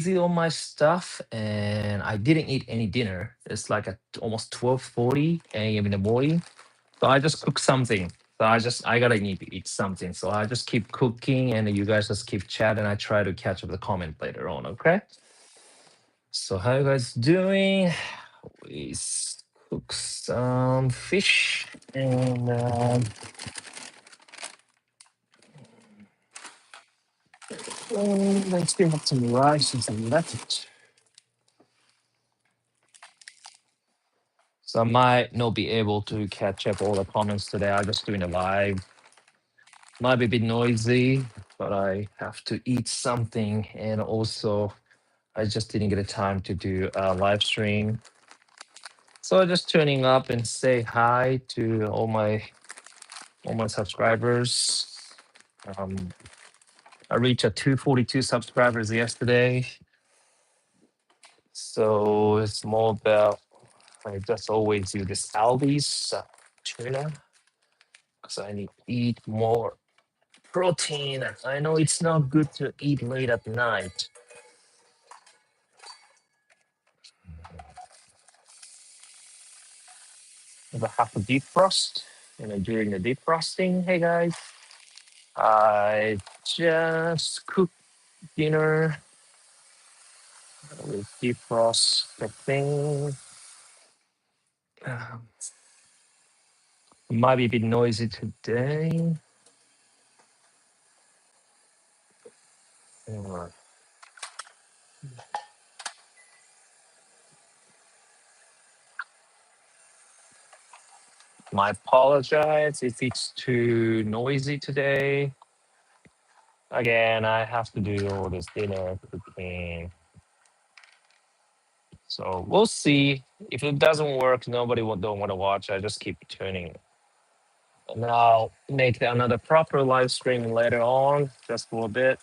on my stuff, and I didn't eat any dinner. It's like at almost 12:40 a.m. in the morning. So I just cook something. So I gotta need to eat something. So I just keep cooking, and you guys just keep chatting. I try to catch up the comment later on. Okay. So how you guys doing? We cook some fish, and let's give up some rice and some left. So I might not be able to catch up all the comments today. I'm just doing a live. Might be a bit noisy, but I have to eat something, and also I just didn't get a time to do a live stream. So just turning up and say hi to all my subscribers. Um, I reached a 242 subscribers yesterday. So it's more about I just always do this Aldi's tuna because I need to eat more protein. I know it's not good to eat late at night. If I have to defrost, during the defrosting, hey guys, I just cooked dinner with defrost the thing. Um, might be a bit noisy today. Uh, My apologize if it's too noisy today. Again, I have to do all this dinner cooking. So we'll see. If it doesn't work, nobody don't want to watch. I just keep turning. And I'll make another proper live stream later on, just for a bit.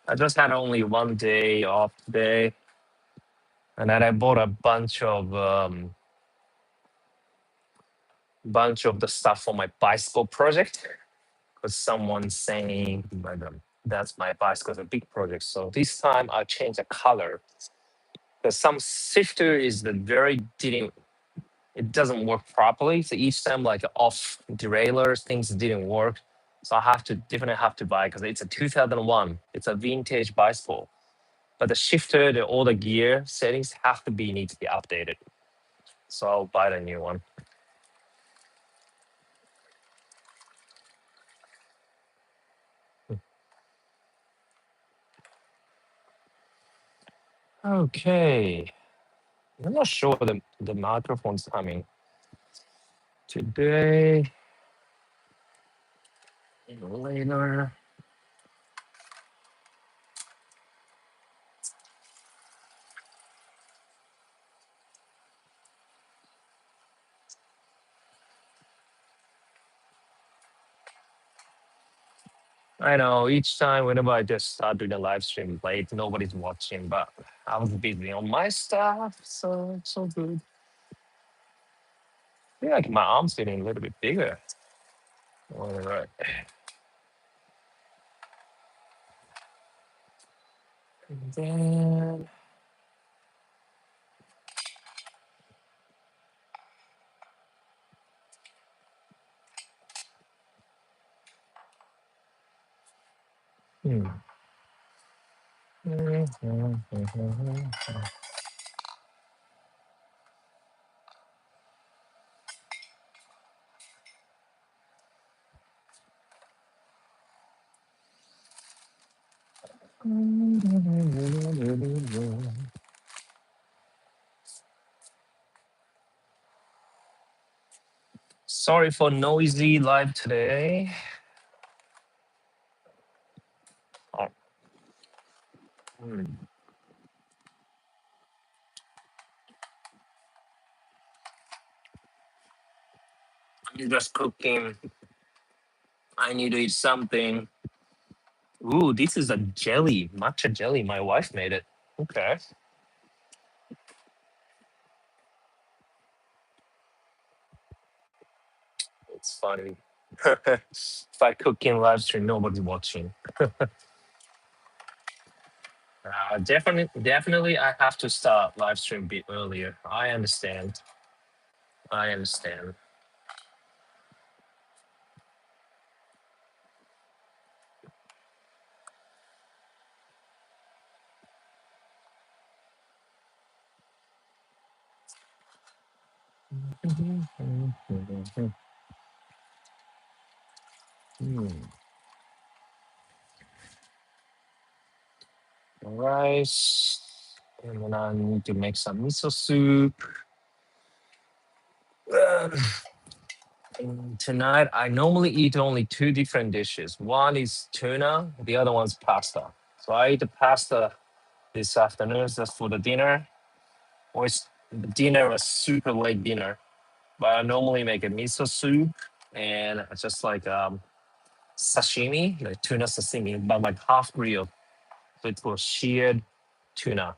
I just had only one day off today, and then I bought a bunch of the stuff for my bicycle project because someone's saying that's my bicycle is a big project. So this time I changed the color because some shifter is the very didn't it doesn't work properly. So each time like off derailleurs, things didn't work. So I have to definitely have to buy because it's a 2001. It's a vintage bicycle. But the shifter, all the gear settings have to be need to be updated. So I'll buy the new one. Okay. I'm not sure the microphone's coming today and later. I know each time whenever I just start doing a live stream late, nobody's watching, but I was busy on my stuff, so it's so good. I feel like my arm's getting a little bit bigger. All right. And then hmm. Sorry for noisy live today. Oh, hmm. I'm just cooking. I need to eat something. Ooh, this is a jelly, matcha jelly. My wife made it. Okay, it's funny. If I cook in live stream, nobody's watching. Definitely, I have to start live stream a bit earlier. I understand. I understand. Rice, and then I need to make some miso soup. Um, and tonight, I normally eat only two different dishes. One is tuna, the other one's pasta. So I eat the pasta this afternoon just for the dinner. Always the dinner was super late dinner, but I normally make a miso soup and just like sashimi, like tuna sashimi, but like half grilled. So it's for sheared tuna.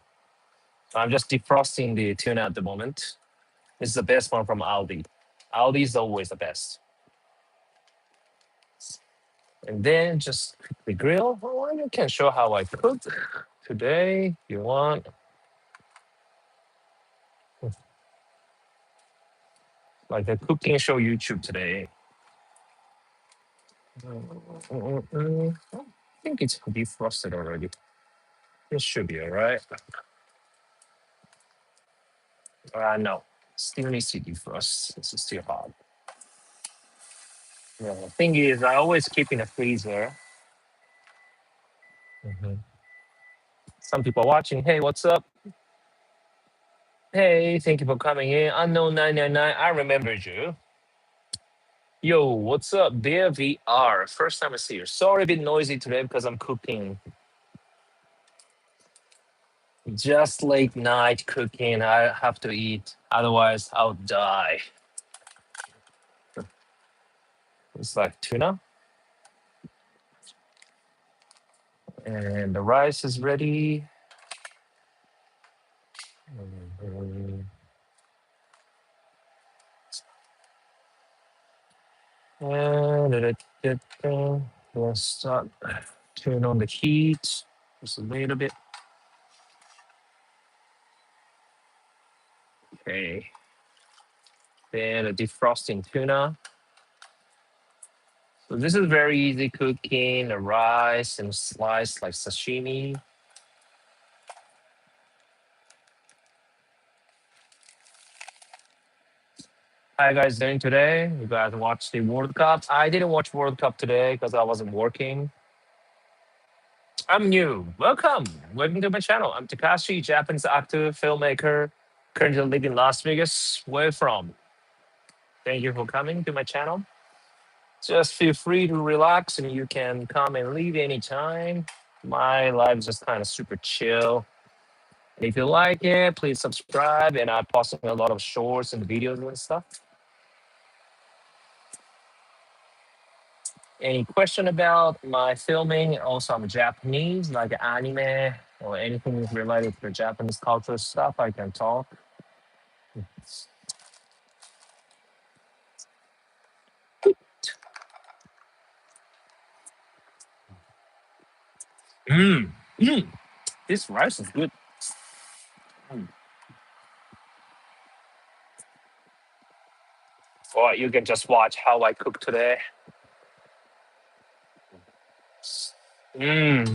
So I'm just defrosting the tuna at the moment. This is the best one from Aldi. Aldi is always the best. And then just quickly grill. Oh, I can show how I cook today if you want. Like a cooking show YouTube today. I think it's defrosted already. It should be all right. No, still needs to defrost. This is still hot. Yeah, the thing is, I always keep in the freezer. Mhm. Some people watching. Hey, what's up? Hey, thank you for coming in. Unknown 999. I remembered you. Yo, what's up, Bear VR? First time I see you. Sorry, a bit noisy today because I'm cooking. Just late night cooking. I have to eat, otherwise I'll die. It's like tuna, and the rice is ready. And we'll start turn on the heat just a little bit. Okay. Then the defrosting tuna. So this is very easy cooking. The rice and sliced like sashimi. How you guys doing today? You guys watch the World Cup? I didn't watch World Cup today because I wasn't working. I'm new. Welcome. Welcome to my channel. I'm Takashi, Japanese actor, filmmaker, currently live in Las Vegas. Where from? Thank you for coming to my channel. Just feel free to relax and you can come and leave anytime. My life is just kind of super chill. And if you like it, please subscribe. And I'm posting a lot of shorts and videos and stuff. Any question about my filming? Also, I'm Japanese, like anime or anything related to Japanese culture stuff. I can talk. Mm, mm, this rice is good. Mm. Or you can just watch how I cook today.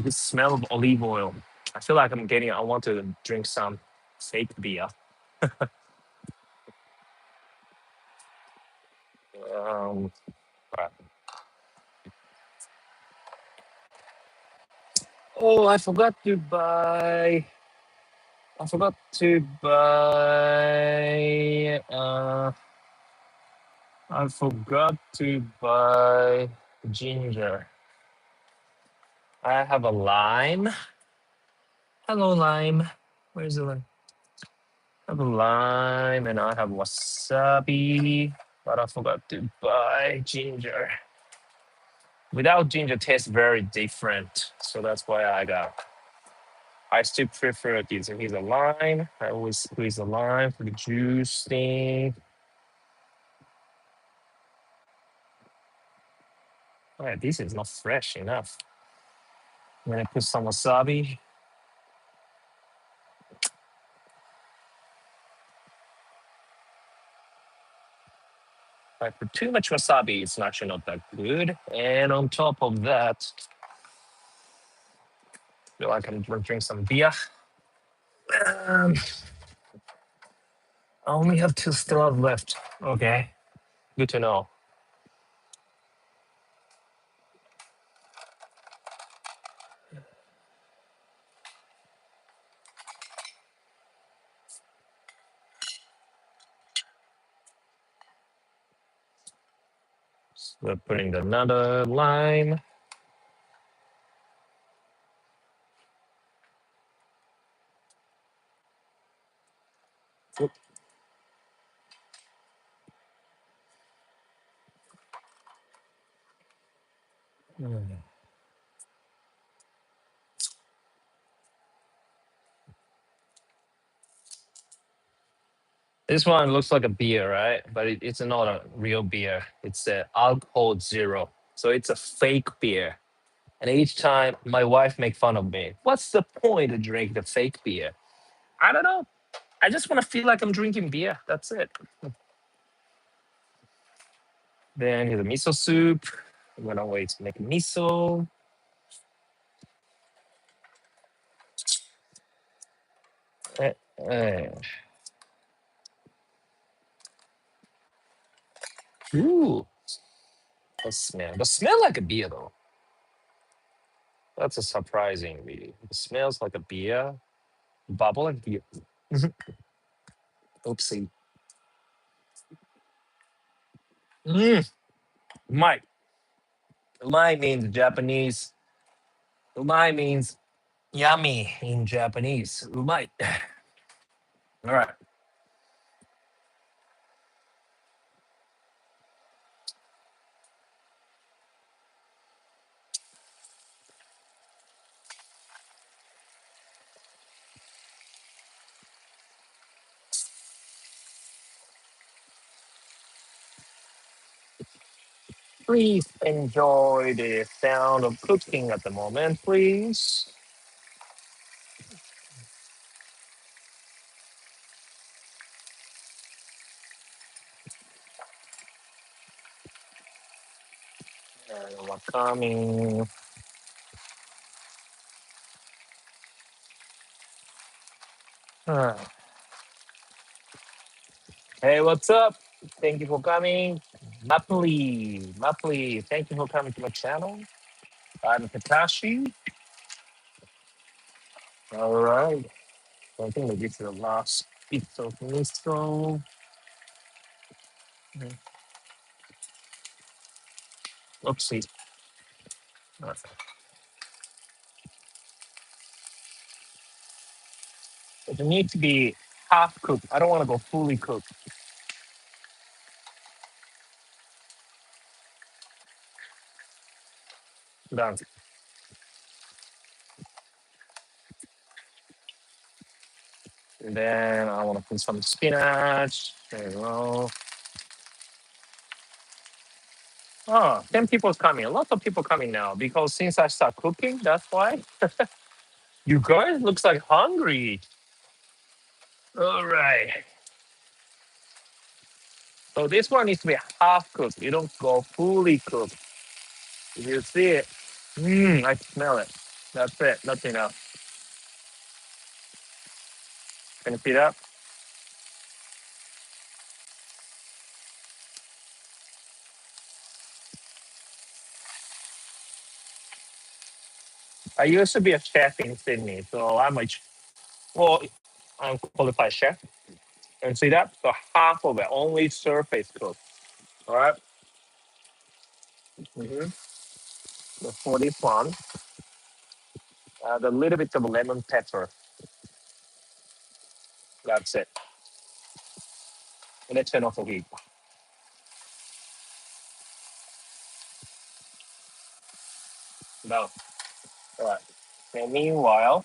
This smell of olive oil. I feel like I want to drink some fake beer. Um, right. Oh, I forgot to buy. I forgot to buy ginger. I have a lime. Hello, lime. Where's the lime? I have a lime and I have wasabi, but I forgot to buy ginger. Without ginger, tastes very different. So that's why I still prefer this. Here's a lime. I always squeeze a lime for the juice thing. All right, this is not fresh enough. I'm gonna put some wasabi. If I put too much wasabi, it's actually not that good. And on top of that, I feel like I'm gonna drink some beer. Um, I only have 2 straws left. Okay, good to know. So we're putting another lime. Oop. Mm. This one looks like a beer, right? But it's not a real beer. It's a alcohol zero. So it's a fake beer. And each time my wife make fun of me. What's the point to drink the fake beer? I don't know. I just want to feel like I'm drinking beer. That's it. Then here's a miso soup. I'm gonna wait to make miso. Eh, eh. Ooh, the smell. The smell like a beer though. That's a surprising really. It smells like a beer. Bubble like beer. Oopsie. Mm, Mike. Umai means Japanese. Umai means yummy in Japanese. Umai. All right. Please enjoy the sound of cooking at the moment, please. And what's coming? Ah. Hey, what's up? Thank you for coming. Mapli, thank you for coming to my channel. I'm Takashi. All right. I think that this is the last bit of miso. Mm, Oopsie. Uh, It needs to be half cooked. I don't want to go fully cooked. Done. And then I want to put some spinach. There you go. Oh, 10 people's coming. A lot of people coming now because since I start cooking, that's why. You guys looks like hungry. All right. So this one needs to be half cooked. You don't go fully cooked. If you see it, I smell it. That's it. That's enough. Can you see that? I used to be a chef in Sydney, so well, I'm qualified chef. And see that? So half of it only surface cooked. All right. Mm-hmm. For this one, add a little bit of lemon pepper. That's it. And let's turn off the heat. Done. All right. And meanwhile,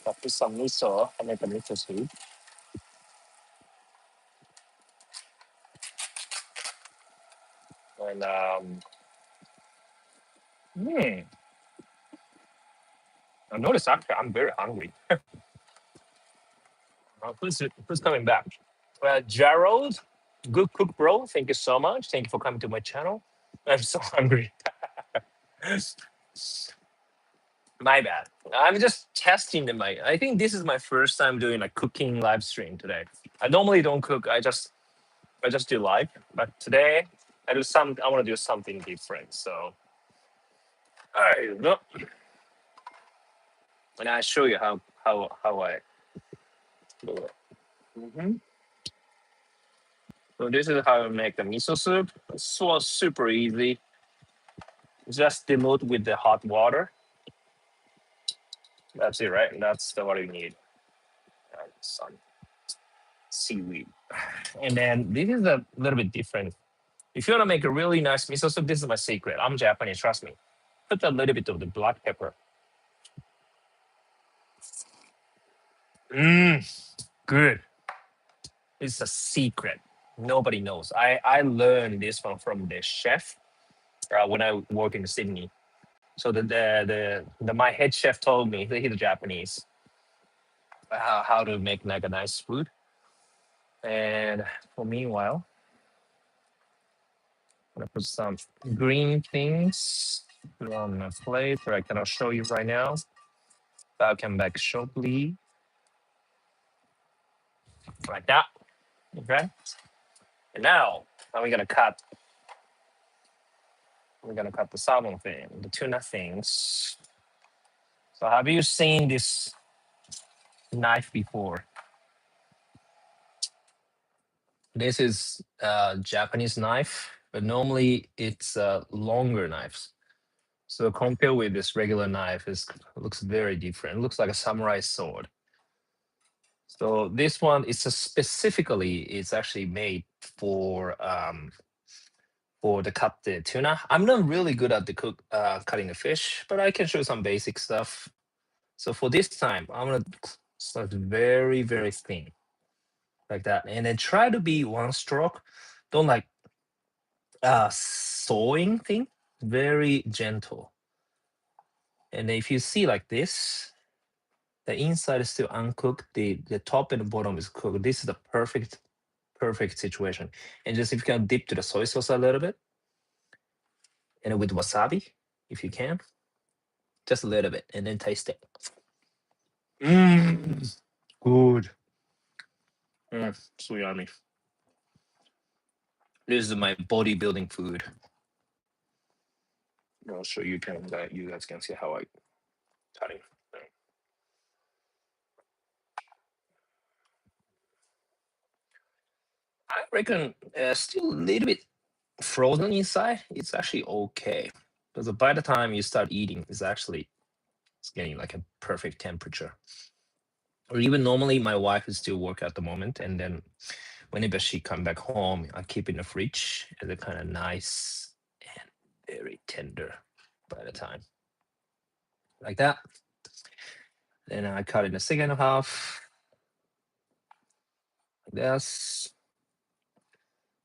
I put some miso. I make a miso soup. And Hmm. I noticed actually I'm very hungry. Who's coming back? Gerald, good cook, bro. Thank you so much. Thank you for coming to my channel. I'm so hungry. My bad. I'm just testing the mic. I think this is my first time doing a cooking live stream today. I normally don't cook. I just do live. But today I do some. I want to do something different. So I go. And I show you how I do it. Mhm. So this is how I make the miso soup. It's so super easy. Just dilute with the hot water. That's it, right? That's what you need. Some seaweed. And then this is a little bit different. If you want to make a really nice miso soup, this is my secret. I'm Japanese, trust me. Put a little bit of the black pepper. Mmm, good. It's a secret. Nobody knows. I learned this one from the chef when I work in Sydney. So the my head chef told me he's Japanese how to make like a nice food. And for meanwhile, I'm gonna put some green things on a plate where I cannot show you right now. But I'll come back shortly, like that. Okay. And now we're gonna cut. We're gonna cut the salmon thing, the tuna things. So have you seen this knife before? This is a Japanese knife, but normally it's longer knives. So compared with this regular knife, it looks very different. It looks like a samurai sword. So this one is specifically it's actually made for the cut the tuna. I'm not really good at the cutting the fish, but I can show some basic stuff. So for this time, I'm gonna start very thin like that, and then try to be one stroke. Don't like sawing thing. Very gentle. And if you see like this, the inside is still uncooked. The top and the bottom is cooked. This is the perfect situation. And just if you can dip to the soy sauce a little bit, and with wasabi, if you can, just a little bit, and then taste it. Mmm, good. So yummy. This is my bodybuilding food. I'll show you that you guys can see how I cut it. I reckon still a little bit frozen inside. It's actually okay because by the time you start eating, it's getting like a perfect temperature. Or even normally, my wife is still work at the moment, and then whenever she come back home, I keep in the fridge as a kind of nice and very tender by the time, like that. Then I cut in the second half, like this.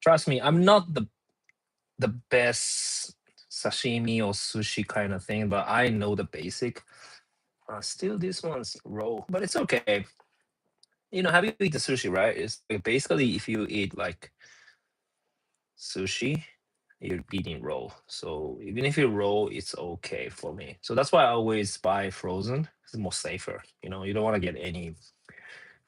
Trust me, I'm not the best sashimi or sushi kind of thing, but I know the basic. Still, this one's raw, but it's okay. Have you eaten sushi, right? It's like basically if you eat like sushi, you're eating raw. So even if you raw, it's okay for me. So that's why I always buy frozen. It's more safer. You don't want to get any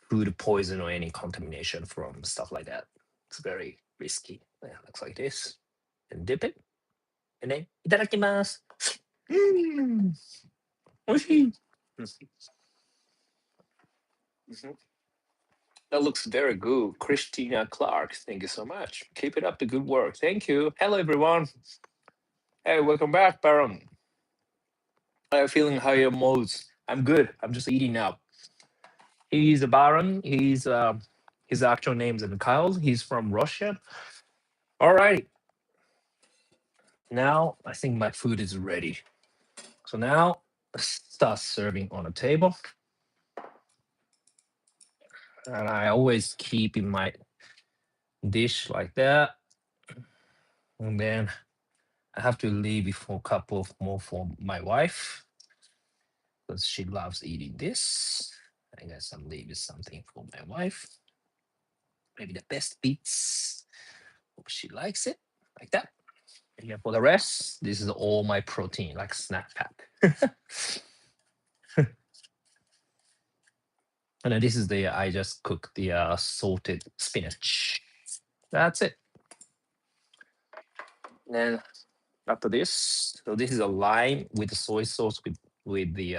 food poison or any contamination from stuff like that. It's very risky. Yeah, looks like this. And dip it. And then itadakimasu. Mmm. Oishii. Mhm. That looks very good. Christina Clark, thank you so much. Keep it up the good work. Thank you. Hello, everyone. Hey, welcome back, Baron. How are you feeling? How are your modes? I'm good. I'm just eating now. He's a Baron. His actual name's Mikhail. He's from Russia. All right. Now I think my food is ready. So now start serving on a table. And I always keep in my dish like that. And then I have to leave before a couple of more for my wife because she loves eating this. I guess I'm leaving something for my wife. Maybe the best bits. Hope she likes it like that. And yeah, for the rest, this is all my protein, like snack pack. And then this is the I just cooked the salted spinach. That's it. And then after this, so this is a lime with the soy sauce with the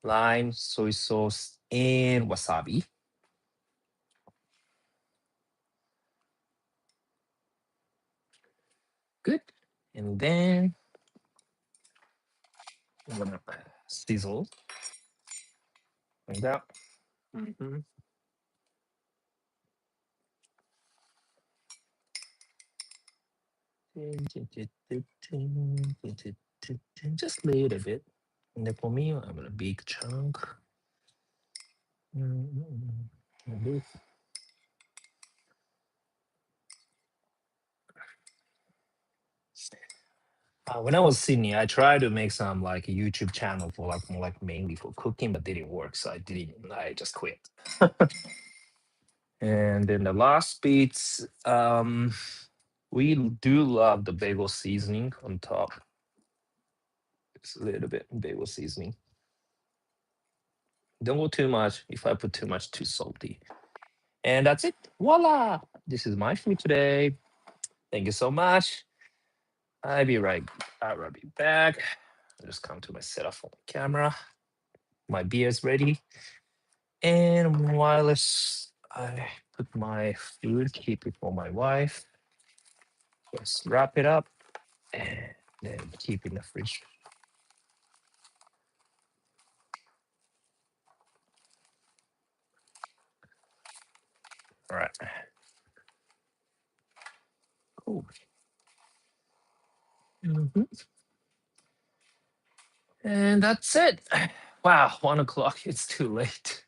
lime, soy sauce, and wasabi. Good. And then I'm gonna sizzle like that. Mhm. Just a little bit. And then for me, I'm gonna big chunk. Mhm. When I was Sydney, I tried to make some like a YouTube channel for like more like mainly for cooking, but didn't work. So I didn't. I just quit. And then the last bits, we do love the bagel seasoning on top. It's a little bit bagel seasoning. Don't go too much. If I put too much, too salty. And that's it. Voila! This is my food today. Thank you so much. I'll be right. I'll be back. I'll just come to my setup for the camera. My beer is ready. And while I put my food, keep it for my wife. Just wrap it up and then keep in the fridge. All right. Cool. Mhm. And that's it. Wow, 1 o'clock. It's too late.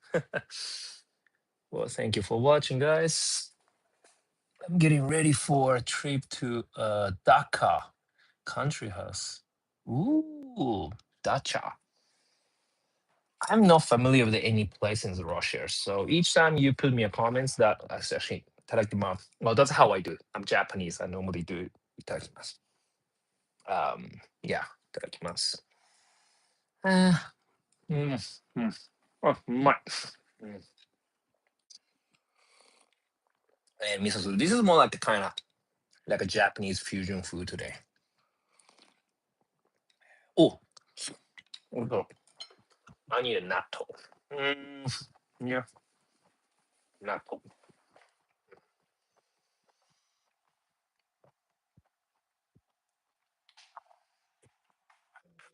Well, thank you for watching, guys. I'm getting ready for a trip to Dhaka country house. Ooh, Dacha. I'm not familiar with any place in Russia. So each time you put me a comments, that's actually itadakimasu. Well, that's how I do. I'm Japanese. I normally do itadakimasu. Yeah, itadakimasu. Uh, mm, mm. Oh, my. Mm. And miso soup. This is more like the kind of like a Japanese fusion food today. Oh, also, I need a natto. Yeah, natto.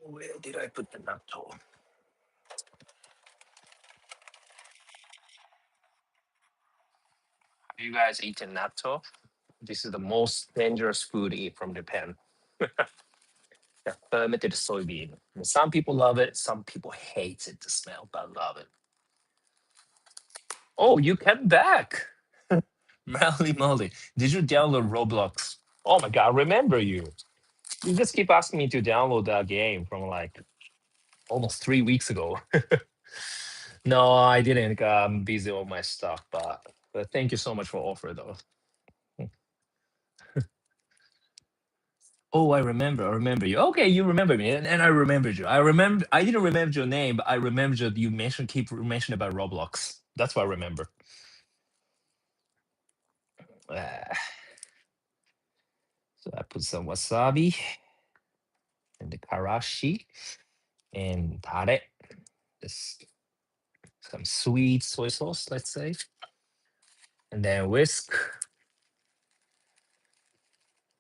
Where did I put the natto? Have you guys eaten natto? This is the most dangerous food to eat from Japan. Yeah, fermented soybean. And some people love it, some people hate it, the smell, but love it. Oh, you came back. Molly Molly. Did you download Roblox? Oh my god, I remember you. You just keep asking me to download that game from like almost 3 weeks ago. No, I didn't. I'm busy with my stuff, but thank you so much for offer though. Oh, I remember. I remember you. Okay, you remember me, and I remembered you. I remember. I didn't remember your name, but I remembered you mentioned keep mentioning about Roblox. That's what I remember. Ah, so I put some wasabi and the karashi and tare. This some sweet soy sauce, let's say, and then whisk.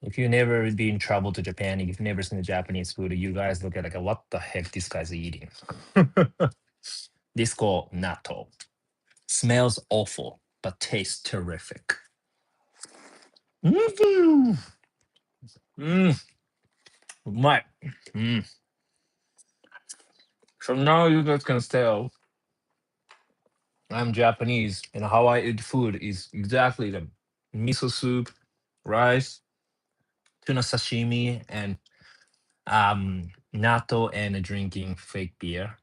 If you've never been traveled to Japan, if you've never seen the Japanese food, you guys look at like, what the heck this guy's eating? This called natto. Smells awful, but tastes terrific. Mm-hmm. Mm, my. Mm. So now you guys can tell I'm Japanese, and how I eat food is exactly the miso soup, rice, tuna sashimi and natto and drinking fake beer.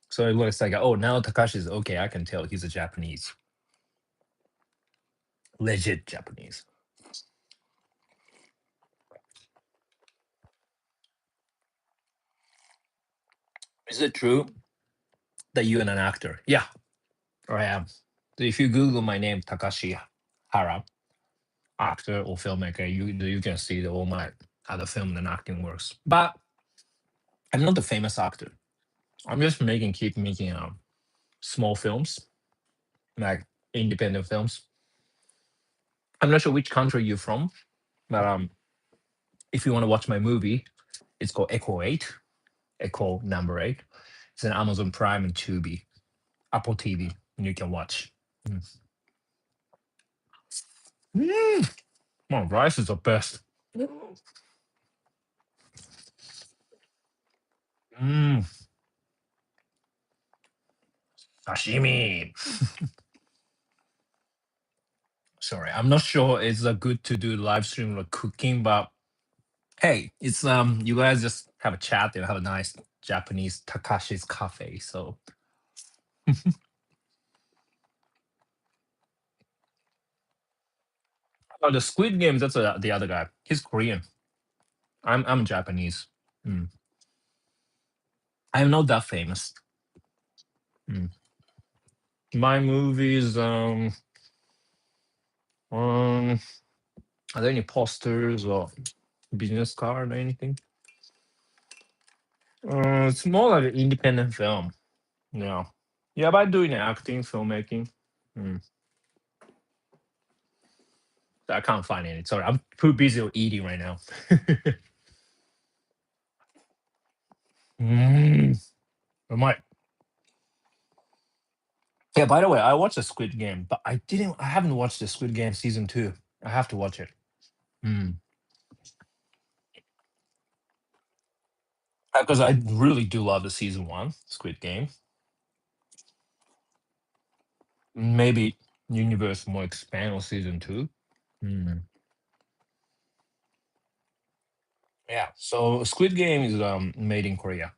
So it looks like, oh, now Takashi's okay. I can tell he's a Japanese, legit Japanese. Is it true that you're an actor? Yeah, I am. So if you Google my name, Takashi Hara, actor or filmmaker, you can see all my other film and acting works. But I'm not a famous actor. I'm just keep making small films, like independent films. I'm not sure which country you're from, but if you want to watch my movie, it's called Echo 8, Echo number 8. It's an Amazon Prime and Tubi, Apple TV, and you can watch. Mm. Mm. Oh, rice is the best. Mm. Sashimi. Sorry, I'm not sure it's good to do live stream like cooking, but hey, it's you guys just have a chat and have a nice Japanese Takashi's cafe. So oh, the Squid Games, that's the other guy. He's Korean. I'm Japanese. Mm. I'm not that famous. Mm. My movies, um, are there any posters or business card or anything? It's more like an independent film. Yeah. Yeah, but doing acting, filmmaking. Mm. I can't find any. Sorry, I'm too busy eating right now. Mm. I might. Yeah, by the way, I watched the Squid Game, but I haven't watched the Squid Game season 2. I have to watch it. Mm. Because I really do love the season 1 Squid Game. Maybe universe more expand on season 2. Mm. Yeah. So Squid Game is made in Korea.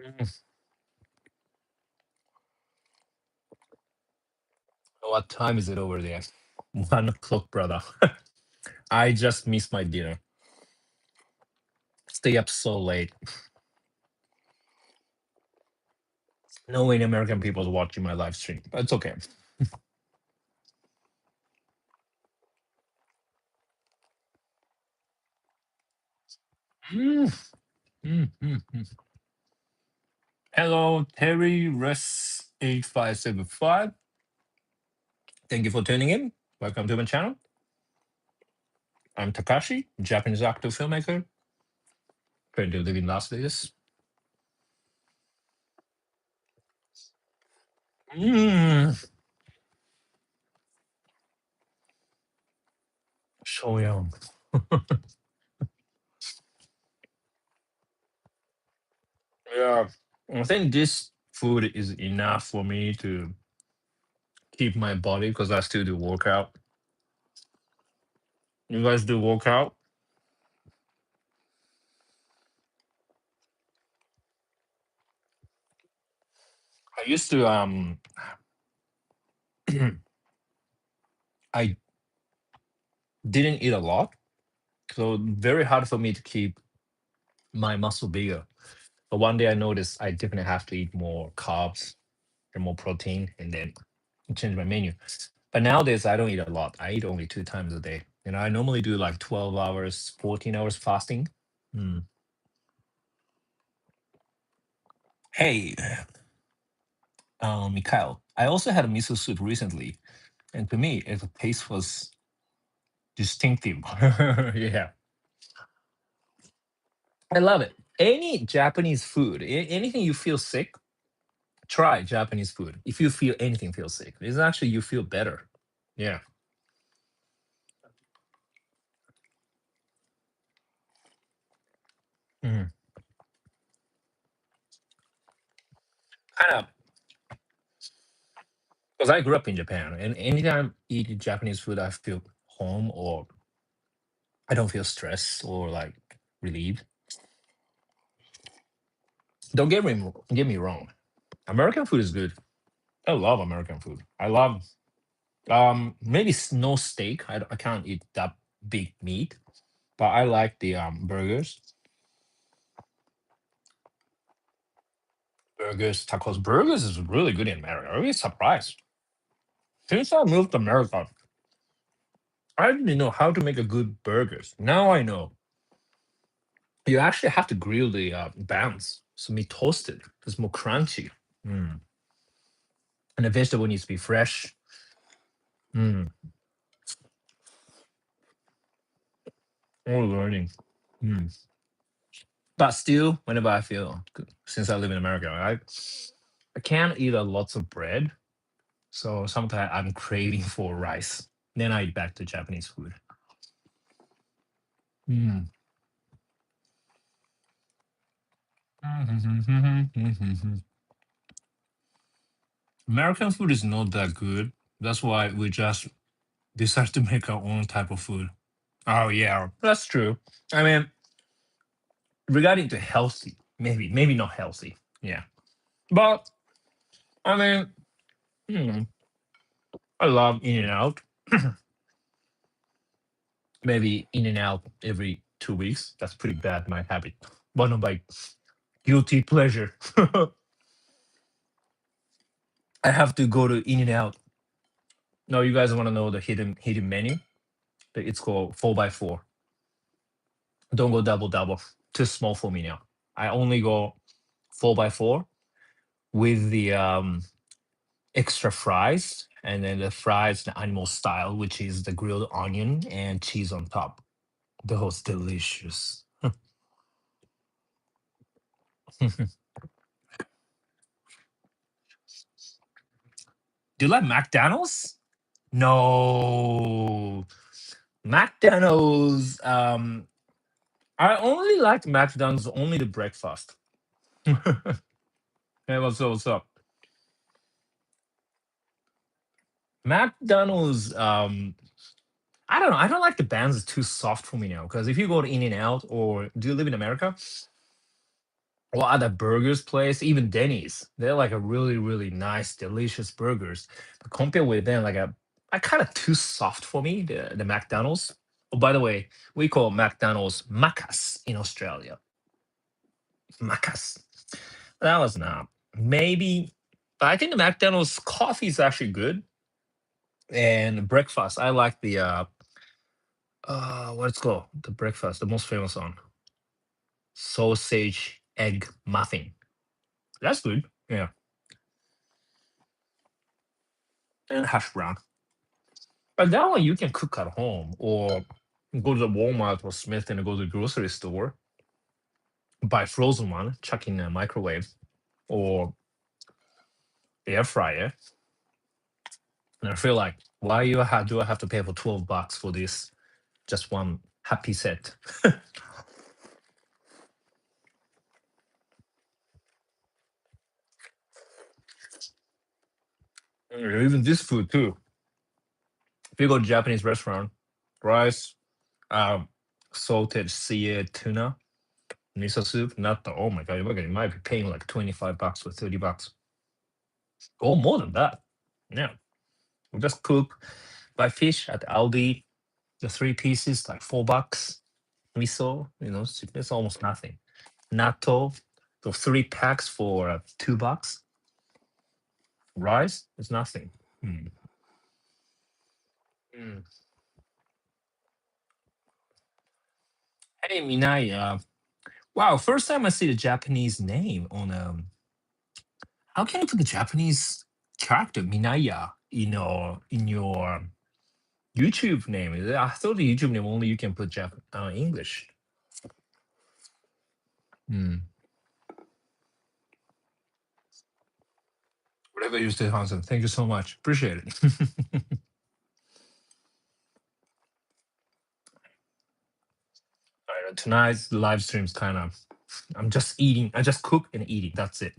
Mm. What time is it over there? 1 o'clock, brother. I just missed my dinner. Stay up so late. Knowing American people is watching my live stream. But it's okay. Mm, mm. Hello, Terry Res 8575. Thank you for tuning in. Welcome to my channel. I'm Takashi, Japanese actor filmmaker. Currently living in Las Vegas. Mm. So young. Yeah. I think this food is enough for me to keep my body because I still do workout. You guys do workout? I used to I didn't eat a lot. So very hard for me to keep my muscle bigger. But one day I noticed I definitely have to eat more carbs and more protein and then change my menu. But nowadays I don't eat a lot. I eat only 2 times a day. I normally do like 12 hours, 14 hours fasting. Mm. Hey, Mikhail, I also had a miso soup recently, and to me, the taste was distinctive. Yeah, I love it. Any Japanese food, anything you feel sick, try Japanese food. If you feel anything feel sick, it's actually you feel better. Yeah. Because Because I grew up in Japan, and anytime I eat Japanese food, I feel home, or I don't feel stressed or like relieved. Don't get me wrong. American food is good. I love American food. I love maybe no steak. I can't eat that big meat, but I like the burgers, tacos. Burgers is really good in America. I'm really surprised. Since I moved to America, I didn't know how to make a good burgers. Now I know. You actually have to grill the buns, so meat toasted. It's more crunchy. Mm. And the vegetable needs to be fresh. Mm. All learning. Mm. But still, whenever I feel, since I live in America, I can't eat a lots of bread. So sometimes I'm craving for rice. Then I eat back to Japanese food. Mm. American food is not that good. That's why we just decide to make our own type of food. Oh yeah, that's true. I mean, regarding to healthy, maybe not healthy. Yeah, but I mean, hmm, I love In and Out. Maybe In and Out every 2 weeks. That's pretty bad. My habit. One of my guilty pleasure. I have to go to In and Out. No, you guys want to know the hidden menu? It's called 4x4. Don't go double double. Too small for me now. I only go 4x4 with the extra fries, and then the fries the animal style, which is the grilled onion and cheese on top. Those delicious. Do you like McDonald's? No. McDonald's. I only like McDonald's only the breakfast. Hey, what's up? McDonald's. I don't know. I don't like the bands. It's too soft for me now. Because if you go to In and Out, or do you live in America? Or other burgers place, even Denny's, they're like a really nice, delicious burgers. But compared with them, like kind of too soft for me. The McDonald's. Oh, by the way, we call McDonald's Macas in Australia. Macas. That was not maybe. But I think the McDonald's coffee is actually good, and breakfast. I like the what's called the breakfast, the most famous one, sausage egg muffin. That's good. Yeah, and hash brown. But that one you can cook at home, or go to the Walmart or Smith and go to the grocery store, buy frozen one, chuck in a microwave or air fryer. And I feel like, why do I have to pay for $12 for this just one happy set? Even this food too. If you go to Japanese restaurant, rice, um, salted sea tuna, miso soup, natto. Oh my god, you might be paying like $25 or $30. Or more than that. Yeah. We just cook, buy fish at Aldi, the three pieces, like $4. Miso, it's almost nothing. Natto, the three packs for $2. Rice is nothing. Mm. Mm. Hey, Minai. Wow, first time I see the Japanese name on how can you put the Japanese character Minaya in your YouTube name? I thought the YouTube name only you can put English. Mm. Whatever you say, Hansen. Thank you so much. Appreciate it. Tonight's live stream's kind of. I'm just eating. I just cook and eating. That's it.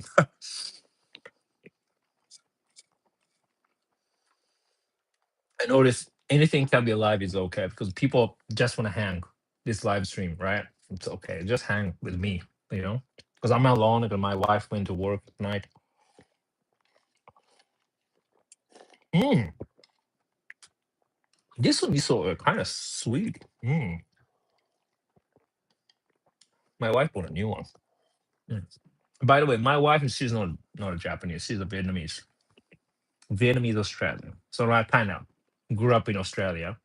noticed anything can be live is okay because people just want to hang this live stream, right? It's okay. Just hang with me, you know, because I'm alone and my wife went to work at night. Mm, this one is so kind of sweet. My wife bought a new one. Mm. By the way, my wife, she's not a Japanese. She's a Vietnamese Australian. So I kind of grew up in Australia,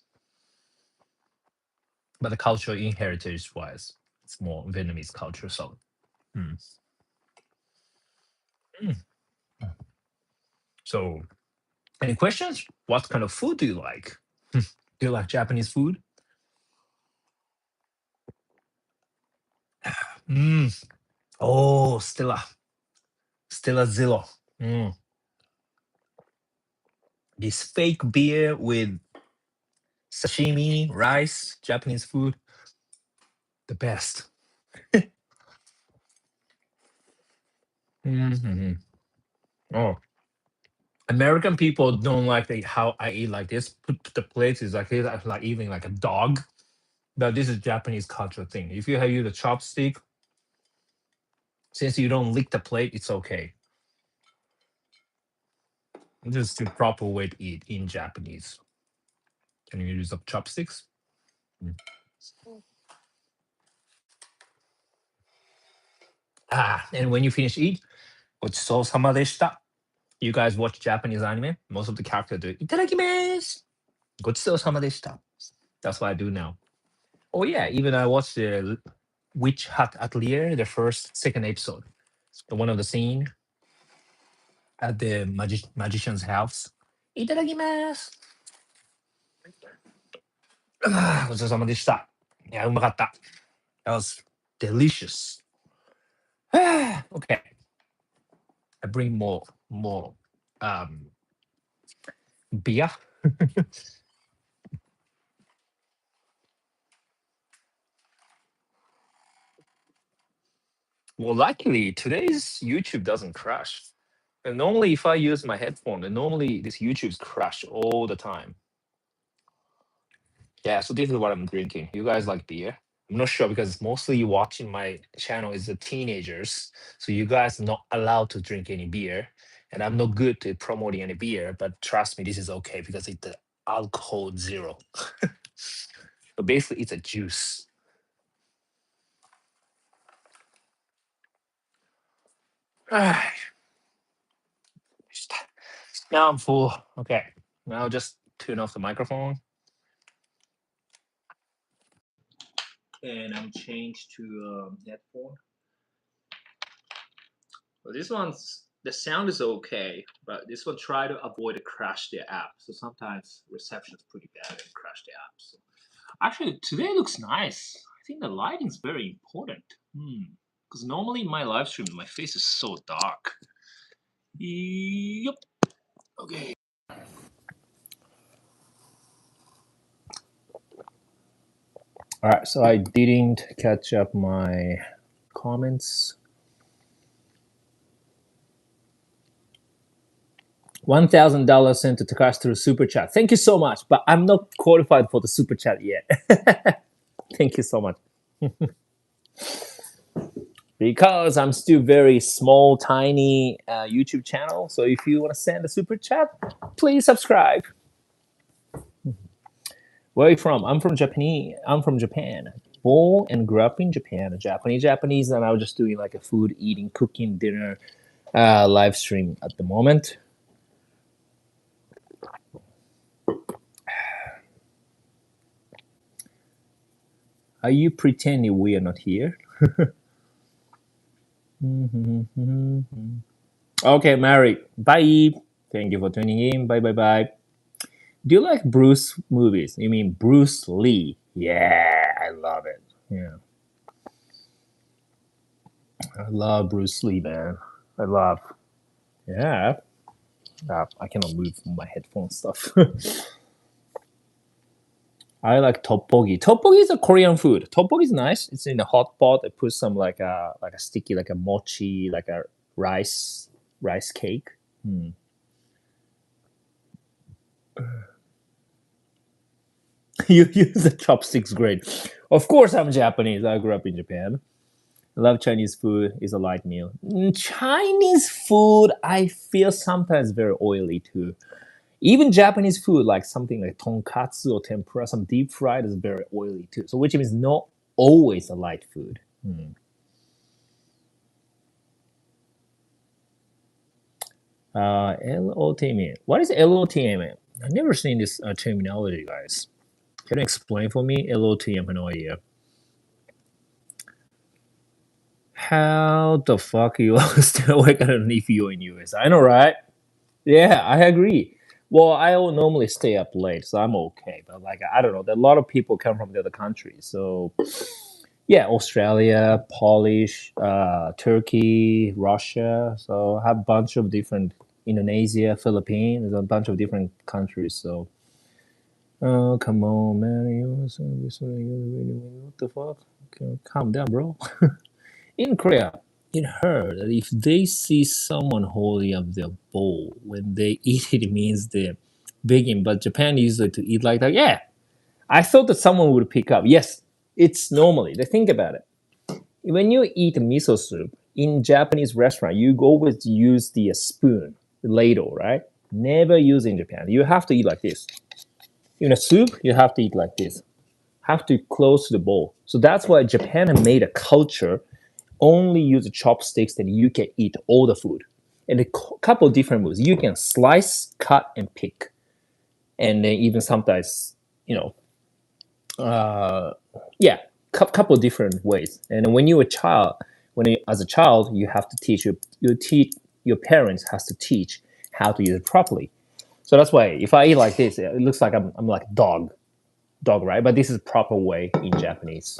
but the culture in heritage wise, it's more Vietnamese culture. So, mm. Mm. So any questions? What kind of food do you like? Do you like Japanese food? Mm. Oh, Stella Zillo. Mm. This fake beer with sashimi, rice, Japanese food, the best. Mhm. Oh, American people don't like how I eat like this. Put the plates is like this, like eating like a dog. But this is Japanese culture thing. If you have used a chopstick, since you don't lick the plate, it's okay. This is the proper way to eat in Japanese. Can you use up chopsticks? Mm. And when you finish eat, ごちそうさまでした. You guys watch Japanese anime? Most of the characters do いただきます. ごちそうさまでした. That's what I do now. Oh yeah, even I watched the Witch Hat Atelier, the second episode. The one of the scene at the magician's house. いただきます. ごちそうさまでした. Yeah, うまかった. That was delicious. Okay, I bring more um beer. Well, luckily today's YouTube doesn't crash. And normally, if I use my headphone, then normally this YouTube's crash all the time. Yeah, so this is what I'm drinking. You guys like beer? I'm not sure because mostly watching my channel is the teenagers. So you guys not allowed to drink any beer. And I'm not good at promoting any beer, but trust me, this is okay because it's the alcohol zero. So basically it's a juice. Now I'm full. Okay. Now just turn off the microphone. And I'm changed to headphone. Well, this one's the sound is okay, but this one try to avoid to crash the app. So sometimes reception is pretty bad and crash the app. So actually, today looks nice. I think the lighting is very important. Because normally in my live stream, my face is so dark. Yep. Okay. All right. So I didn't catch up my comments. $1,000 sent to Takashi through super chat. Thank you so much, but I'm not qualified for the super chat yet. Thank you so much. Because I'm still very small, tiny YouTube channel. So if you want to send a super chat, please subscribe. Where are you from? I'm from Japan. I'm from Japan. Born and grew up in Japan. Japanese, and I was just doing like a food, eating, cooking, dinner live stream at the moment. Are you pretending we are not here? Okay, Mary. Bye. Thank you for tuning in. Bye, bye, bye. Do you like Bruce movies? You mean Bruce Lee? Yeah, I love it. Yeah. I love Bruce Lee, man. I love. Yeah. I cannot move my headphone stuff. I like tteokbokki. Tteokbokki is a Korean food. Tteokbokki is nice. It's in a hot pot. I put some like a sticky, like a mochi, like a rice cake. You use the chopsticks, great. Of course, I'm Japanese. I grew up in Japan. I love Chinese food. It's a light meal. Chinese food, I feel sometimes very oily too. Even Japanese food, like something like tonkatsu or tempura, some deep fried is very oily too. So which means not always a light food. LOTM. What is LOTM? I've never seen this terminology, guys. Can you explain for me? LOTM, no idea. How the fuck you still working on if you're in US? I know, right? Yeah, I agree. Well, I will normally stay up late, so I'm okay. But like, I don't know. A lot of people come from the other countries, so yeah, Australia, Polish, Turkey, Russia. So I have a bunch of different Indonesia, Philippines. There's a bunch of different countries. So, oh come on, man! What the fuck? Okay, calm down, bro. In Korea, it heard that if they see someone holding up their bowl when they eat it, it means they're vegan. But Japan usually to eat like that. Yeah, I thought that someone would pick up. Yes, it's normally. They think about it. When you eat miso soup in Japanese restaurant, you always use the spoon, the ladle, right? Never use in Japan. You have to eat like this. In a soup, you have to eat like this. Have to close to the bowl. So that's why Japan made a culture only use chopsticks and you can eat all the food. And a couple different moves. You can slice, cut, and pick. And then even sometimes, you know, yeah, couple different ways. And when you're a child, as a child, you have to teach your parents has to teach how to use it properly. So that's why if I eat like this, it looks like I'm like dog, right? But this is proper way in Japanese,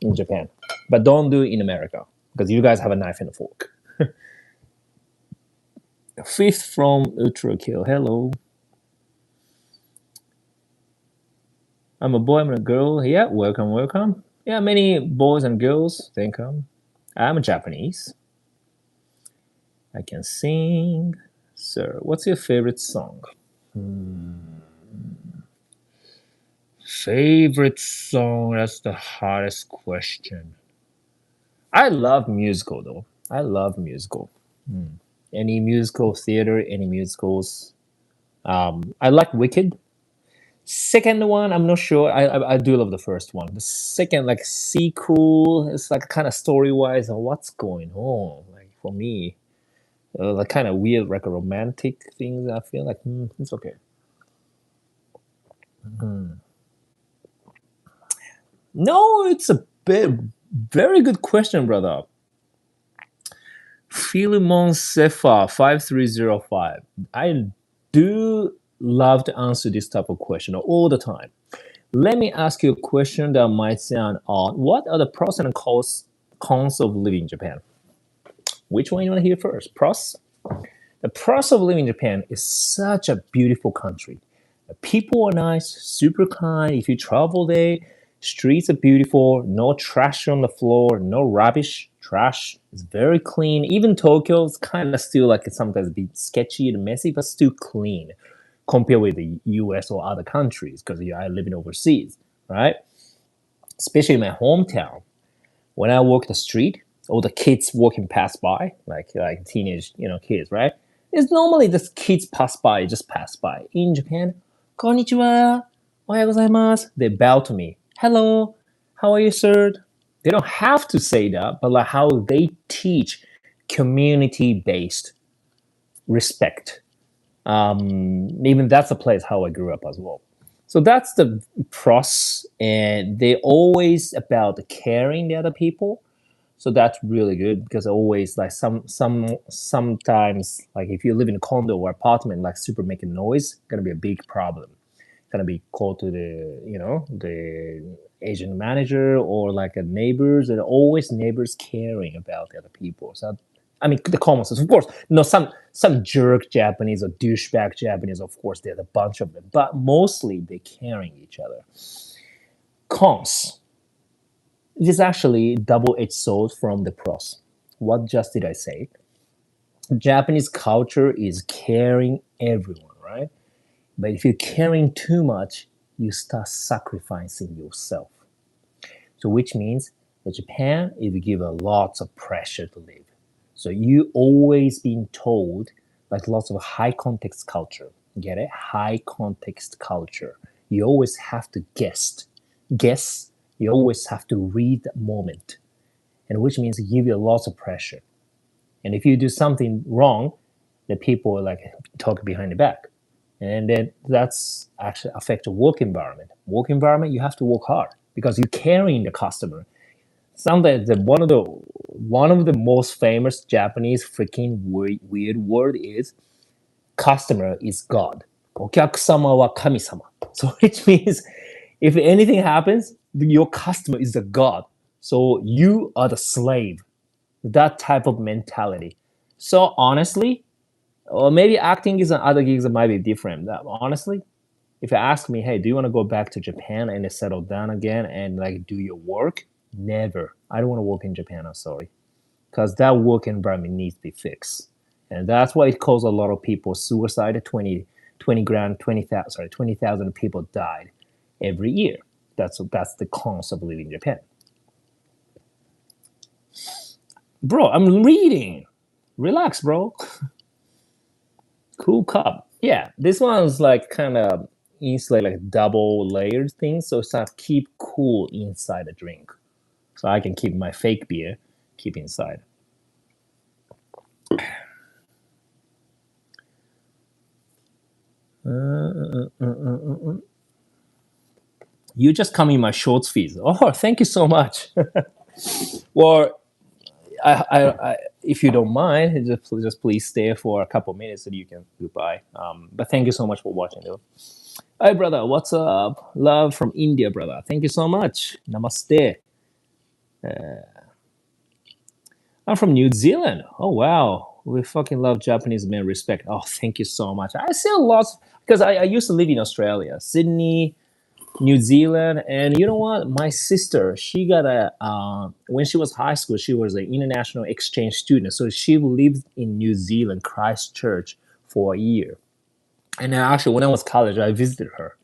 in Japan. But don't do it in America because you guys have a knife and a fork. Fifth from Ultra Kill. Hello. I'm a boy, I'm a girl. Yeah, welcome, welcome. Yeah, many boys and girls. Thank you. I'm Japanese. I can sing. Sir, what's your favorite song? Favorite song? That's the hardest question. I love musical though. I love musical. Any musical theater, any musicals. I like Wicked. Second one, I'm not sure. I do love the first one. The second, like sequel, it's like kind of story wise. What's going on? Like for me, like kind of weird, like a romantic things. I feel like it's okay. No, it's a very good question, brother. Philemon Sefa 5305. I do love to answer this type of question all the time. Let me ask you a question that might sound odd. What are the pros and cons of living in Japan? Which one you want to hear first? Pros? The pros of living in Japan is such a beautiful country. The people are nice, super kind. If you travel there, streets are beautiful, no trash on the floor, no rubbish. Trash is very clean. Even Tokyo is kind of still like it's sometimes a bit sketchy and messy, but still clean compared with the US or other countries because I live in overseas, right? Especially in my hometown. When I walk the street, all the kids walking past by, like teenage, kids, right? It's normally just kids just pass by. In Japan, konnichiwa, ohayou gozaimasu. They bow to me. Hello, how are you, sir? They don't have to say that, but like how they teach community-based respect. Even that's a place how I grew up as well. So that's the pros, and they always about caring the other people. So that's really good because always like sometimes like if you live in a condo or apartment like super making noise, gonna be a big problem. Gonna be called to the agent manager or like a neighbors, and always neighbors caring about the other people. So I mean the common sense, of course. No, some jerk Japanese or douchebag Japanese, of course, there's a bunch of them, but mostly they caring each other. Cons. It is actually double-edged sword from the pros. What just did I say? Japanese culture is caring everyone, right? But if you're caring too much, you start sacrificing yourself. So which means that Japan is given lots of pressure to live. So you always being told like lots of high context culture. Get it? High context culture. You always have to guess. You always have to read the moment, and which means it give you lots of pressure. And if you do something wrong, the people like talk behind the back, and then that's actually affect the work environment. Work environment, you have to work hard because you're carrying the customer. Sometimes one of the most famous Japanese freaking weird word is customer is God. お客様は神様. So which means if anything happens, your customer is the God. So you are the slave. That type of mentality. So honestly, or maybe acting is and other gigs that might be different. Honestly, if you ask me, hey, do you want to go back to Japan and settle down again and like do your work? Never. I don't want to work in Japan. I'm sorry, because that work environment needs to be fixed, and that's why it caused a lot of people suicide. 20 grand, 20,000, sorry, 20,000 people died every year. That's the cons of living in Japan. Bro, I'm reading. Relax, bro. Cool cup. Yeah, this one's like kind of insulated, like double layered thing, so it's not keep cool inside the drink. So I can keep my fake beer keep inside. You just come in my shorts feeds. Oh, thank you so much. Well, if you don't mind, just please stay for a couple minutes so you can goodbye. But thank you so much for watching, though. Hi, brother. What's up? Love from India, brother. Thank you so much. Namaste. I'm from New Zealand. Oh, wow. We fucking love Japanese men. Respect. Oh, thank you so much. I see a lot because I used to live in Australia, Sydney, New Zealand, and you know what? My sister, she got a when she was high school, she was an international exchange student. So she lived in New Zealand, Christchurch, for a year. And then actually, when I was college, I visited her.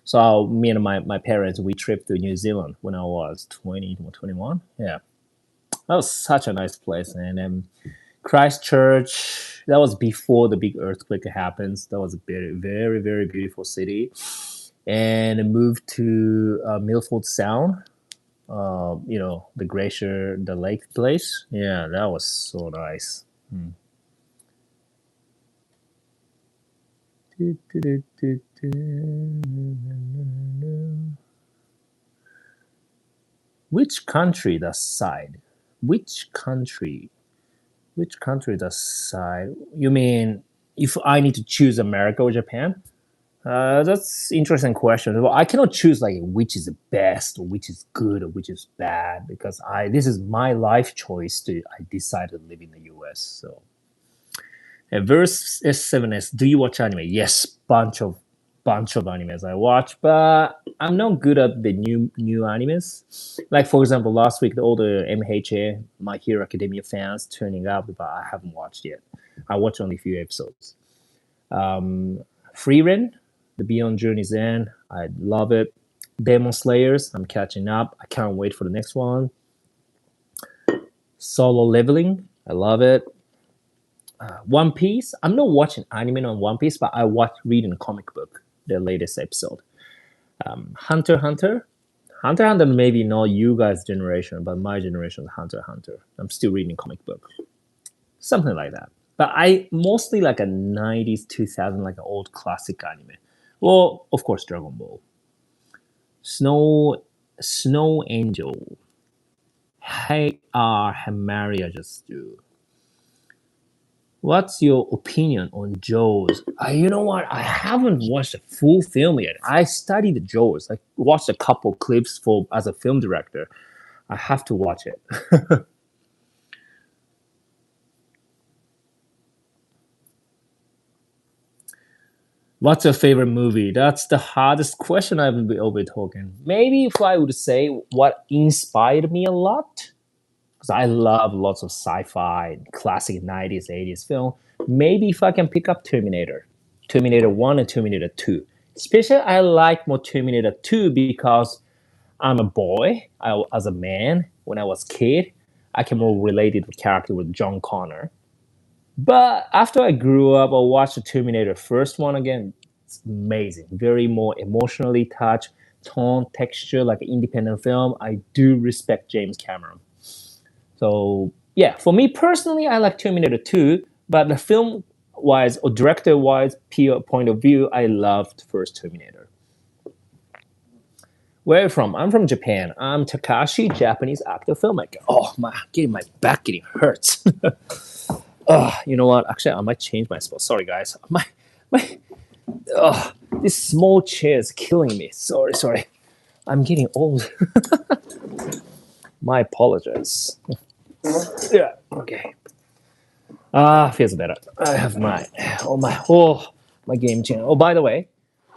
So me and my parents, we tripped to New Zealand when I was 20 or 21. Yeah, that was such a nice place. And Christchurch, that was before the big earthquake happens. That was a very, very, very beautiful city. And moved to Milford Sound, the glacier, the lake place. Yeah, that was so nice. Which country does side? Which country? Which country does side? You mean if I need to choose America or Japan? That's interesting question. Well, I cannot choose like which is the best or which is good or which is bad because I this is my life choice. I decided to live in the U.S. So, verse S7S. Do you watch anime? Yes, bunch of animes I watch, but I'm not good at the new animes. Like for example, last week all the MHA My Hero Academia fans turning up, but I haven't watched yet. I watched only a few episodes. Free Ren, the Beyond Journey's End. I love it. Demon Slayers, I'm catching up. I can't wait for the next one. Solo Leveling, I love it. One Piece, I'm not watching anime on One Piece, but I watch reading a comic book, the latest episode. Hunter x Hunter. Hunter x Hunter maybe not you guys' generation, but my generation is Hunter x Hunter. I'm still reading comic book. Something like that. But I mostly like a 90s, 2000, like an old classic anime. Well, of course, Dragon Ball. Snow Angel. Hey, Hamaria just do. What's your opinion on Jaws? You know what? I haven't watched a full film yet. I studied Jaws. I watched a couple clips for as a film director. I have to watch it. What's your favorite movie? That's the hardest question I've been over talking. Maybe if I would say what inspired me a lot, because I love lots of sci-fi, classic 90s, 80s film. Maybe if I can pick up Terminator 1 and Terminator 2. Especially, I like more Terminator 2 because I'm a boy. As a man, when I was kid, I can more related the character with John Connor. But after I grew up, I watched the Terminator first one again. It's amazing. Very more emotionally touched, tone, texture, like an independent film. I do respect James Cameron. So yeah, for me personally, I like Terminator 2, but the film wise or director wise, pure point of view, I loved first Terminator. Where are you from? I'm from Japan. I'm Takashi, Japanese actor filmmaker. Oh my, getting my back getting hurts. You know what? Actually, I might change my spot. Sorry, guys. My, this small chair is killing me. Sorry. I'm getting old. My apologies. Yeah. Okay. Feels better. I have my game channel. Oh, by the way,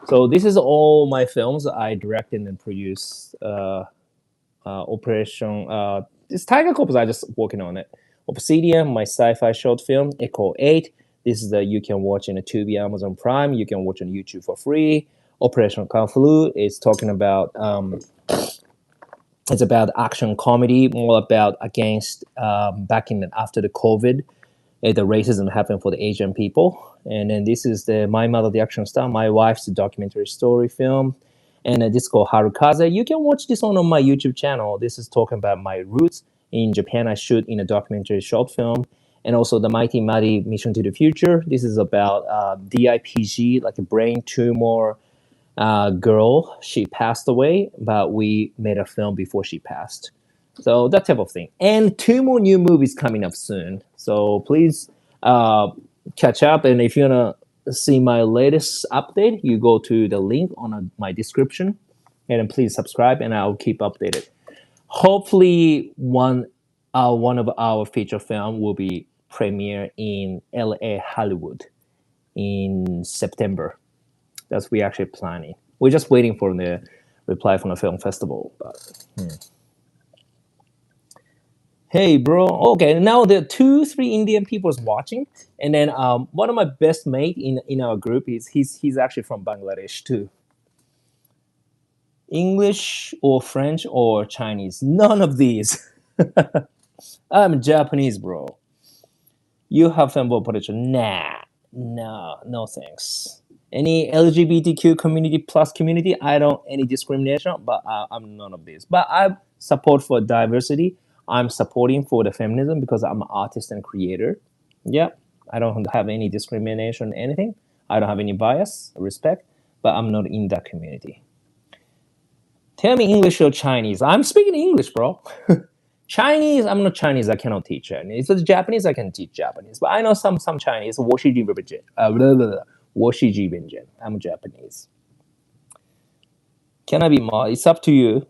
so this is all my films I directed and produced. Operation. This Tiger Corps. I just working on it. Obsidian, my sci-fi short film, Echo 8. This is the you can watch in a Tubi, Amazon Prime. You can watch on YouTube for free. Operation Kung Flu is talking about it's about action comedy, more about against back in after the COVID, the racism happened for the Asian people. And then this is the My Mother, the Action Star, my wife's documentary story film. And this is called Harukaze. You can watch this one on my YouTube channel. This is talking about my roots in Japan. I shoot in a documentary short film. And also the Mighty Mighty Mission to the Future. This is about DIPG, like a brain tumor girl. She passed away, but we made a film before she passed. So that type of thing. And two more new movies coming up soon. So please catch up. And if you want to see my latest update, you go to the link on my description. And then please subscribe and I'll keep updated. Hopefully one of our feature film will be premiere in LA Hollywood in September. That's we actually planning. We're just waiting for the reply from the film festival. But hey, bro. Okay, now there are 3 Indian people's watching, and then one of my best mate in our group is he's actually from Bangladesh too. English or French or Chinese? None of these. I'm Japanese, bro. You have fanboy potential? Nah, no thanks. Any LGBTQ community plus community? I don't any discrimination, but I'm none of these. But I support for diversity. I'm supporting for the feminism because I'm an artist and creator. Yeah, I don't have any discrimination, anything. I don't have any bias, respect, but I'm not in that community. Tell me English or Chinese. I'm speaking English, bro. Chinese, I'm not Chinese. I cannot teach Chinese. If it's Japanese, I can teach Japanese. But I know some Chinese. I'm Japanese. Can I be more? It's up to you.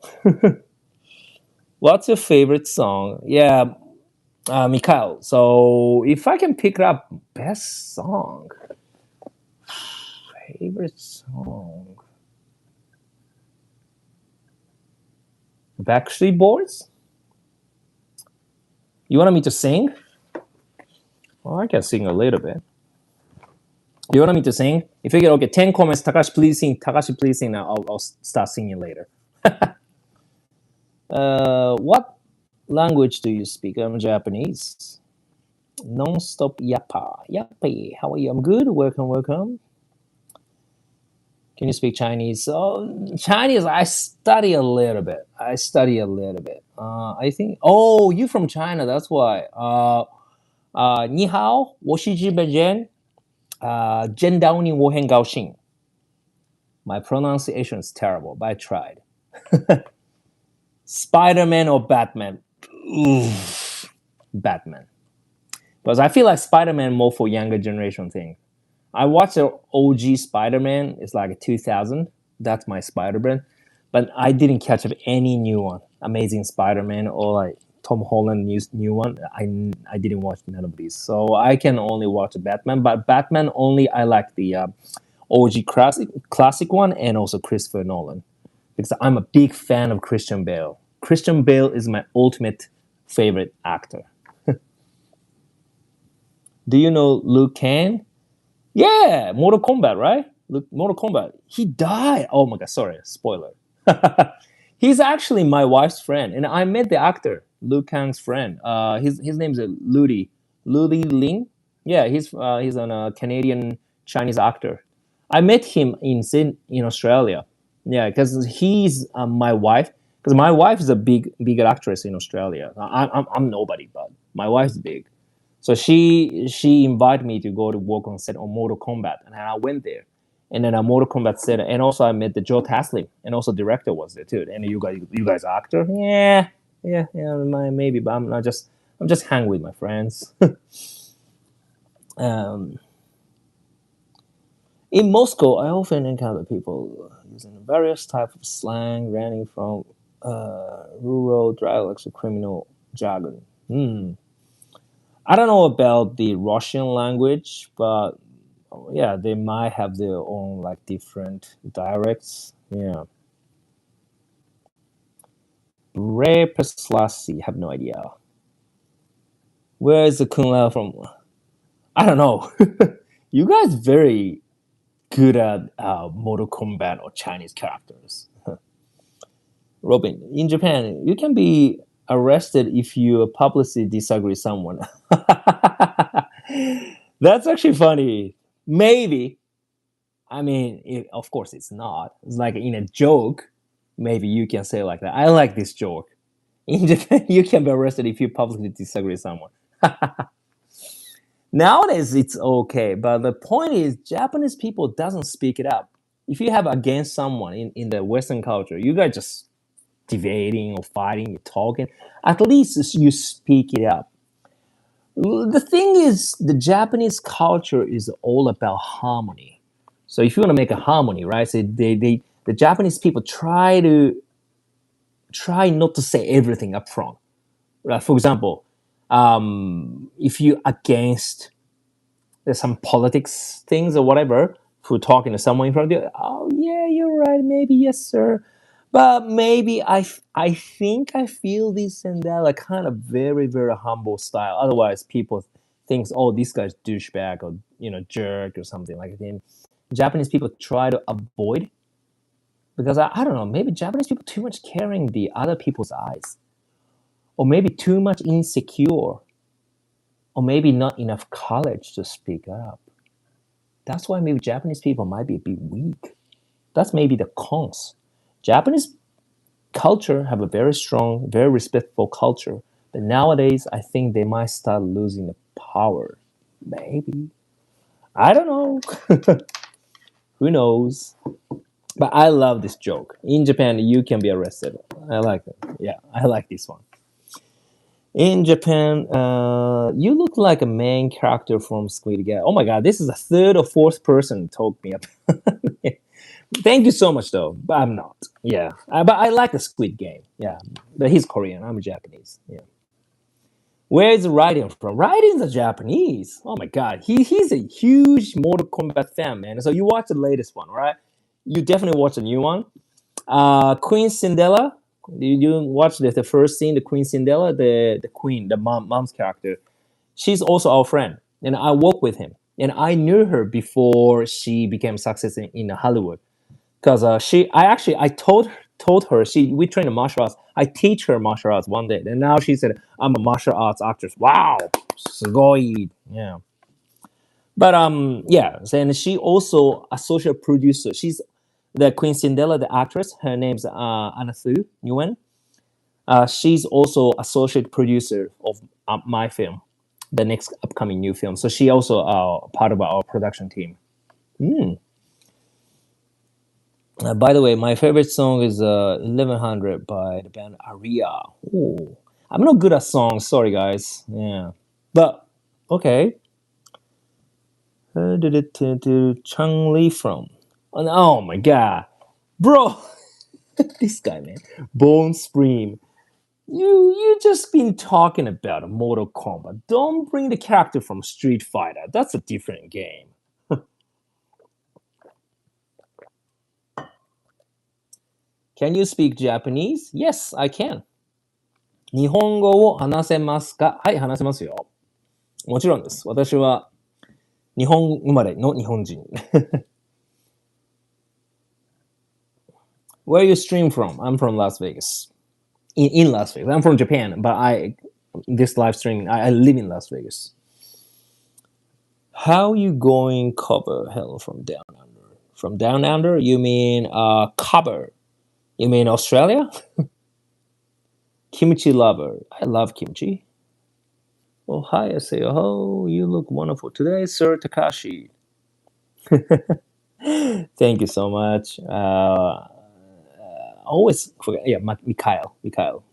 What's your favorite song? Yeah, Mikhail. So if I can pick up best song, favorite song, Backstreet Boys. You want me to sing? Well, I can sing a little bit. You want me to sing? If you get okay, 10 comments, Takashi, please sing. Takashi, please sing. Now I'll start singing later. What language do you speak? I'm Japanese. Non-stop yappa. Yappy. How are you? I'm good. Welcome. Can you speak Chinese? Chinese, I study a little bit. I think. Oh, you from China? That's why. 你好，我是日本人。见到你我很高兴。My pronunciation is terrible, but I tried. Spider-Man or Batman? Oof, Batman. Because I feel like Spider-Man more for younger generation thing. I watched the OG Spider-Man. It's like 2000. That's my Spider-Man. But I didn't catch up any new one. Amazing Spider-Man or like Tom Holland new one. I didn't watch none of these. So I can only watch Batman. But Batman only I like the OG classic one and also Christopher Nolan. Because I'm a big fan of Christian Bale. Christian Bale is my ultimate favorite actor. Do you know Liu Kang? Yeah, Mortal Kombat, right? Look, Mortal Kombat. He died. Oh my god, sorry, spoiler. He's actually my wife's friend, and I met the actor, Liu Kang's friend. His name's Ludi Ling. Yeah, he's an Canadian Chinese actor. I met him in Australia. Yeah, because he's my wife. Because my wife is a big actress in Australia. I'm nobody, but my wife's big. So she invited me to go to work on set on Mortal Kombat, and I went there. And then a Mortal Kombat set, and also I met the Joe Taslim, and also director was there too. And you guys actor? Yeah, maybe, but I'm just hang with my friends. um, in Moscow, I often encounter people using various types of slang, ranging from rural dialects to criminal jargon. I don't know about the Russian language, but yeah, they might have their own like different dialects. Yeah. Ray Preslassi, have no idea. Where is the Kung Lao from? I don't know. You guys very good at Mortal Kombat or Chinese characters. Robin, in Japan, you can be arrested if you publicly disagree with someone. That's actually funny. Maybe. I mean, of course, it's not. It's like in a joke. Maybe you can say like that. I like this joke. In Japan, you can be arrested if you publicly disagree with someone. Nowadays, it's okay, but the point is, Japanese people doesn't speak it up. If you have against someone in the Western culture, you guys just debating or fighting, talking. At least you speak it up. The thing is, the Japanese culture is all about harmony. So if you want to make a harmony, right? So the Japanese people try not to say everything up front. Right? For example, if you against some politics things or whatever, for talking to someone in front of you, oh yeah, you're right, maybe yes, sir, but maybe I think I feel this and that, like kind of very humble style. Otherwise, people thinks, oh, this guy's douchebag or jerk or something like that. And Japanese people try to avoid because I don't know, maybe Japanese people too much caring the other people's eyes, or maybe too much insecure, or maybe not enough courage to speak up. That's why maybe Japanese people might be a bit weak. That's maybe the cons. Japanese culture have a very strong, very respectful culture, but nowadays I think they might start losing the power. Maybe. I don't know. Who knows? But I love this joke. In Japan, you can be arrested. I like it. Yeah, I like this one. In Japan, you look like a main character from Squid Game. Oh my god, this is a third or fourth person told me up. Thank you so much, though, but I'm not. Yeah, but I like the Squid Game. Yeah, but he's Korean. I'm Japanese. Yeah. Where is Raiden from? Raiden's a Japanese. Oh my god, he's a huge Mortal Kombat fan, man. So you watch the latest one, right? You definitely watch the new one. Queen Cinderella. You watch the first scene, the Queen Cinderella, the queen, the mom's character. She's also our friend, and I work with him, and I knew her before she became success in Hollywood. Because I told her we train in martial arts. I teach her martial arts one day, and now she said I'm a martial arts actress. Wow, sugoi. Yeah. But yeah, and she also associate producer. She's the Queen Cinderella, the actress. Her name's Anna Thu Nguyen. She's also associate producer of my film, the next upcoming new film. So she also part of our production team. By the way, my favorite song is 1100 by the band Aria. Ooh. I'm not good at songs, sorry guys. Yeah. But okay. Where did it to Chung Lee from? Oh my god. Bro, this guy, man. Bone Scream. You just been talking about a Mortal Kombat. Don't bring the character from Street Fighter. That's a different game. Can you speak Japanese? Yes, I can. 日本語を話せますか？はい、話せますよ。もちろんです。私は日本生まれの日本人。Where you stream from? I'm from Las Vegas. In Las Vegas. I'm from Japan, but I this live streaming. I live in Las Vegas. How you going cover hell from down under? From down under? You mean cover? You mean Australia? Kimchi lover. I love kimchi. Oh hi, I say oh you look wonderful today, Sir Takashi. Thank you so much. Always forget. Yeah, Mikhail. Mikhail.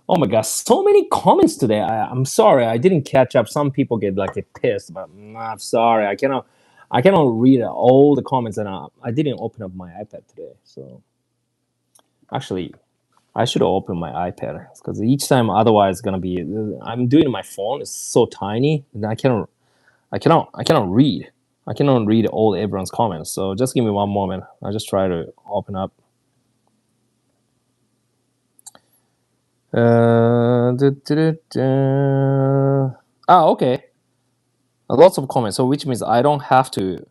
Oh my gosh, so many comments today. I'm sorry, I didn't catch up. Some people get pissed, but I'm sorry, I cannot read all the comments, and I didn't open up my iPad today. So actually, I should open my iPad because each time, otherwise, it's gonna be. I'm doing it on my phone. It's so tiny, and I cannot read. I cannot read all everyone's comments. So just give me one moment. I'll just try to open up. Okay. Lots of comments. So which means I don't have to.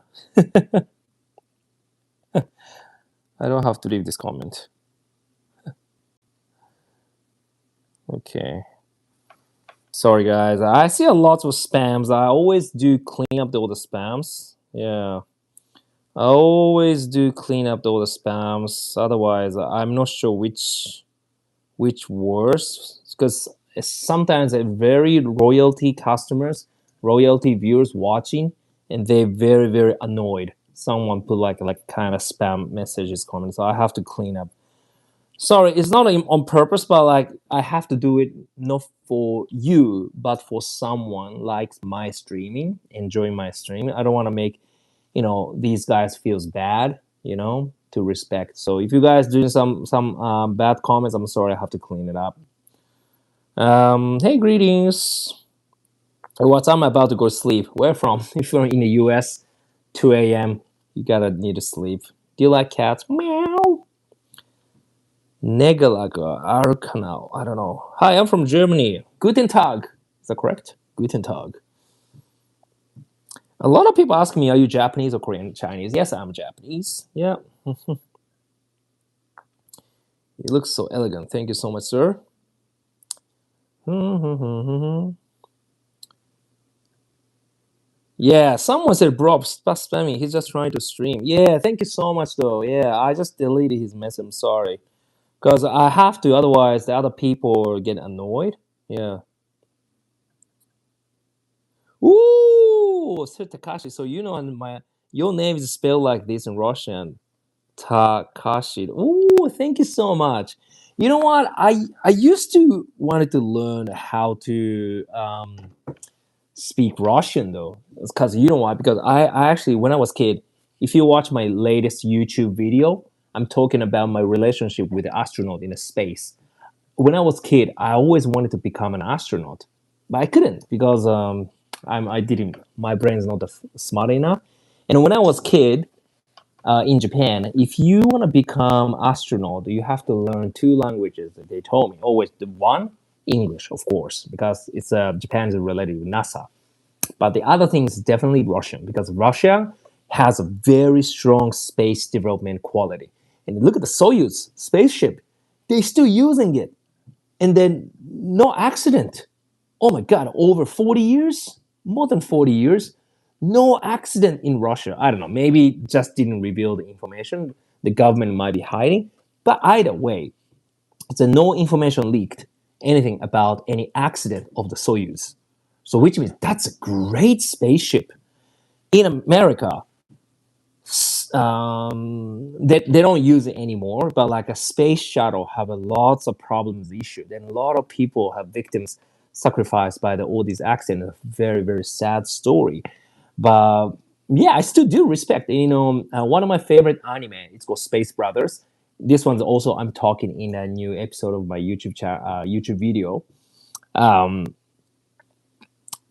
I don't have to leave this comment. Okay. Sorry guys. I see a lot of spams. I always do clean up all the spams. Yeah. I always do clean up all the spams. Otherwise, I'm not sure which worse, because sometimes very royalty customers, royalty viewers watching, and they're very annoyed. Someone put like kind of spam messages comment, so I have to clean up. Sorry, it's not on purpose, but like I have to do it not for you, but for someone likes my streaming, enjoying my streaming. I don't want to make these guys feels bad, to respect. So if you guys doing some bad comments, I'm sorry, I have to clean it up. Hey, greetings. What time? I'm about to go to sleep. Where from? If you're in the US, 2 a.m. You gotta need to sleep. Do you like cats? Meow. Negalaga Arkanal. I don't know. Hi, I'm from Germany. Guten Tag. Is that correct? Guten Tag. A lot of people ask me, are you Japanese or Korean Chinese? Yes, I'm Japanese. Yeah. You look so elegant. Thank you so much, sir. Yeah, someone said, bro, stop spamming. He's just trying to stream. Yeah, thank you so much, though. Yeah, I just deleted his message. I'm sorry. Because I have to, otherwise, the other people get annoyed. Yeah. Ooh, Sir Takashi. So, your name is spelled like this in Russian. Takashi. Ooh, thank you so much. You know what? I used to wanted to learn how to speak Russian though. Because you know why? Because I actually, when I was a kid, if you watch my latest YouTube video, I'm talking about my relationship with the astronaut in the space. When I was a kid, I always wanted to become an astronaut, but I couldn't because I didn't. My brain's not smart enough. And when I was a kid, in Japan, if you want to become astronaut, you have to learn two languages. They told me always the one English, of course, because it's Japan is related with NASA. But the other thing is definitely Russian because Russia has a very strong space development quality. And look at the Soyuz spaceship; they're still using it, and then no accident. Oh my God! Over 40 years, more than 40 years, no accident in Russia. I don't know. Maybe just didn't reveal the information. The government might be hiding. But either way, it's a no information leaked anything about any accident of the Soyuz. So which means that's a great spaceship. In America, they don't use it anymore, but like a space shuttle have a lots of problems issued, and a lot of people have victims sacrificed by all these accidents. Very sad story. But yeah, I still do respect. One of my favorite anime. It's called Space Brothers. This one's also I'm talking in a new episode of my YouTube video. Um,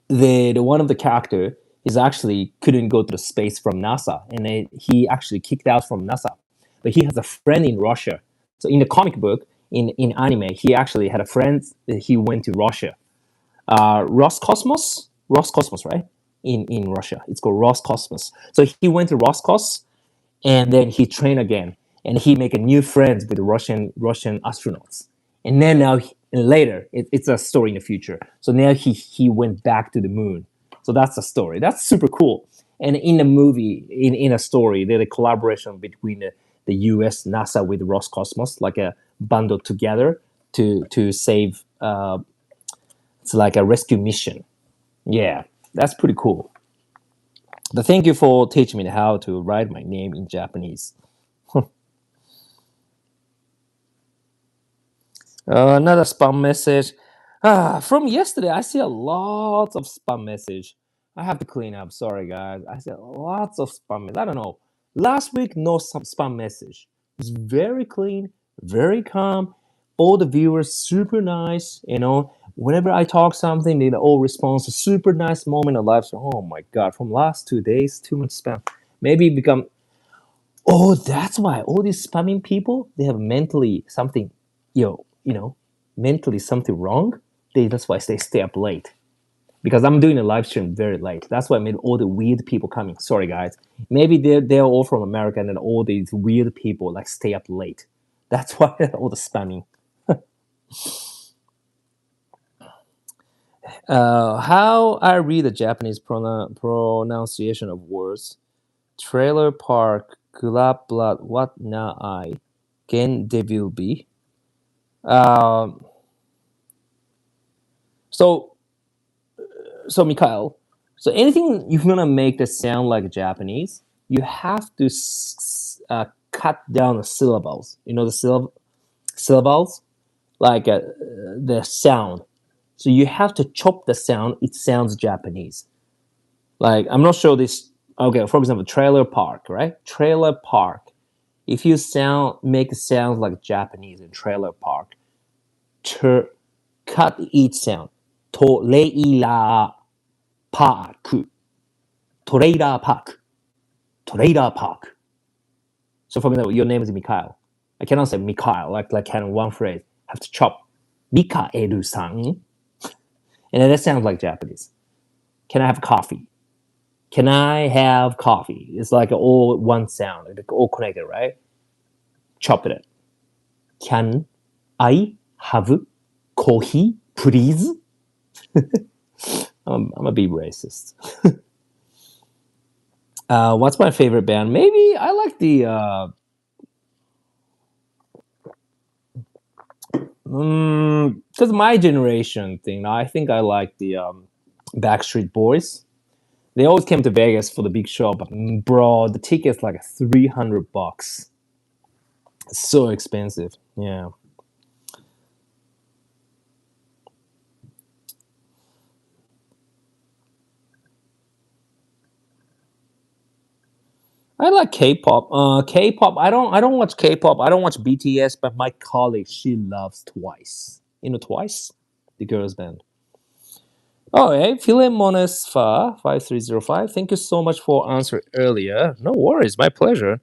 the one of the character is actually couldn't go to the space from NASA, and he actually kicked out from NASA. But he has a friend in Russia. So in the comic book, in anime, he actually had a friend that he went to Russia. Roscosmos, right? In Russia, it's called Roscosmos. So he went to Roscos, and then he trained again. and he make a new friends with Russian astronauts. And then and later, it's a story in the future. So now he went back to the moon. So that's a story. That's super cool. And in the movie, in a story, there's a collaboration between the U.S. NASA with Roscosmos, like a bundled together to save. It's like a rescue mission. Yeah, that's pretty cool. But thank you for teaching me how to write my name in Japanese. Another spam message. From yesterday, I see a lot of spam message. I have to clean up. Sorry, guys. I see lots of spam. I don't know. Last week, no spam message. It's very clean, very calm. All the viewers super nice. Whenever I talk something, they all respond. Super nice moment of life. So, oh my god! From last 2 days, too much spam. Maybe become. Oh, that's why all these spamming people, they have mentally something, mentally something wrong. That's why they stay up late. Because I'm doing a live stream very late. That's why I made all the weird people coming. Sorry, guys. Maybe they're all from America, and then all these weird people like stay up late. That's why all the spamming. How I read the Japanese pronunciation of words. Trailer park, club blood, what na I, gen devil be. Um, so so Mikhail, so anything you want to make that sound like Japanese, you have to cut down the syllables. You know the syllables, like the sound. So you have to chop the sound. It sounds Japanese. Like I'm not sure this. Okay, for example, trailer park, right? Trailer park. If you make it sound like Japanese in trailer park, ter, cut each sound. Toreila park. Trailer park. Trailer park. So for example, your name is Mikhail. I cannot say Mikhail like kind of one phrase. I have to chop Mikaelu-san. And then that sounds like Japanese. Can I have coffee? Can I have coffee? It's like all one sound, like all connected, right? Chop it. Can I have coffee, please? I'm a be racist. What's my favorite band? Maybe I like the because my generation thing. I think I like the Backstreet Boys. They always came to Vegas for the big show, but bro, the ticket's like $300. It's so expensive. Yeah. I like K-pop. K-pop. I don't watch K-pop. I don't watch BTS, but my colleague she loves Twice. You know Twice, the girls band. Oh, hey, Philemones Fa 5305. Thank you so much for answering earlier. No worries, my pleasure.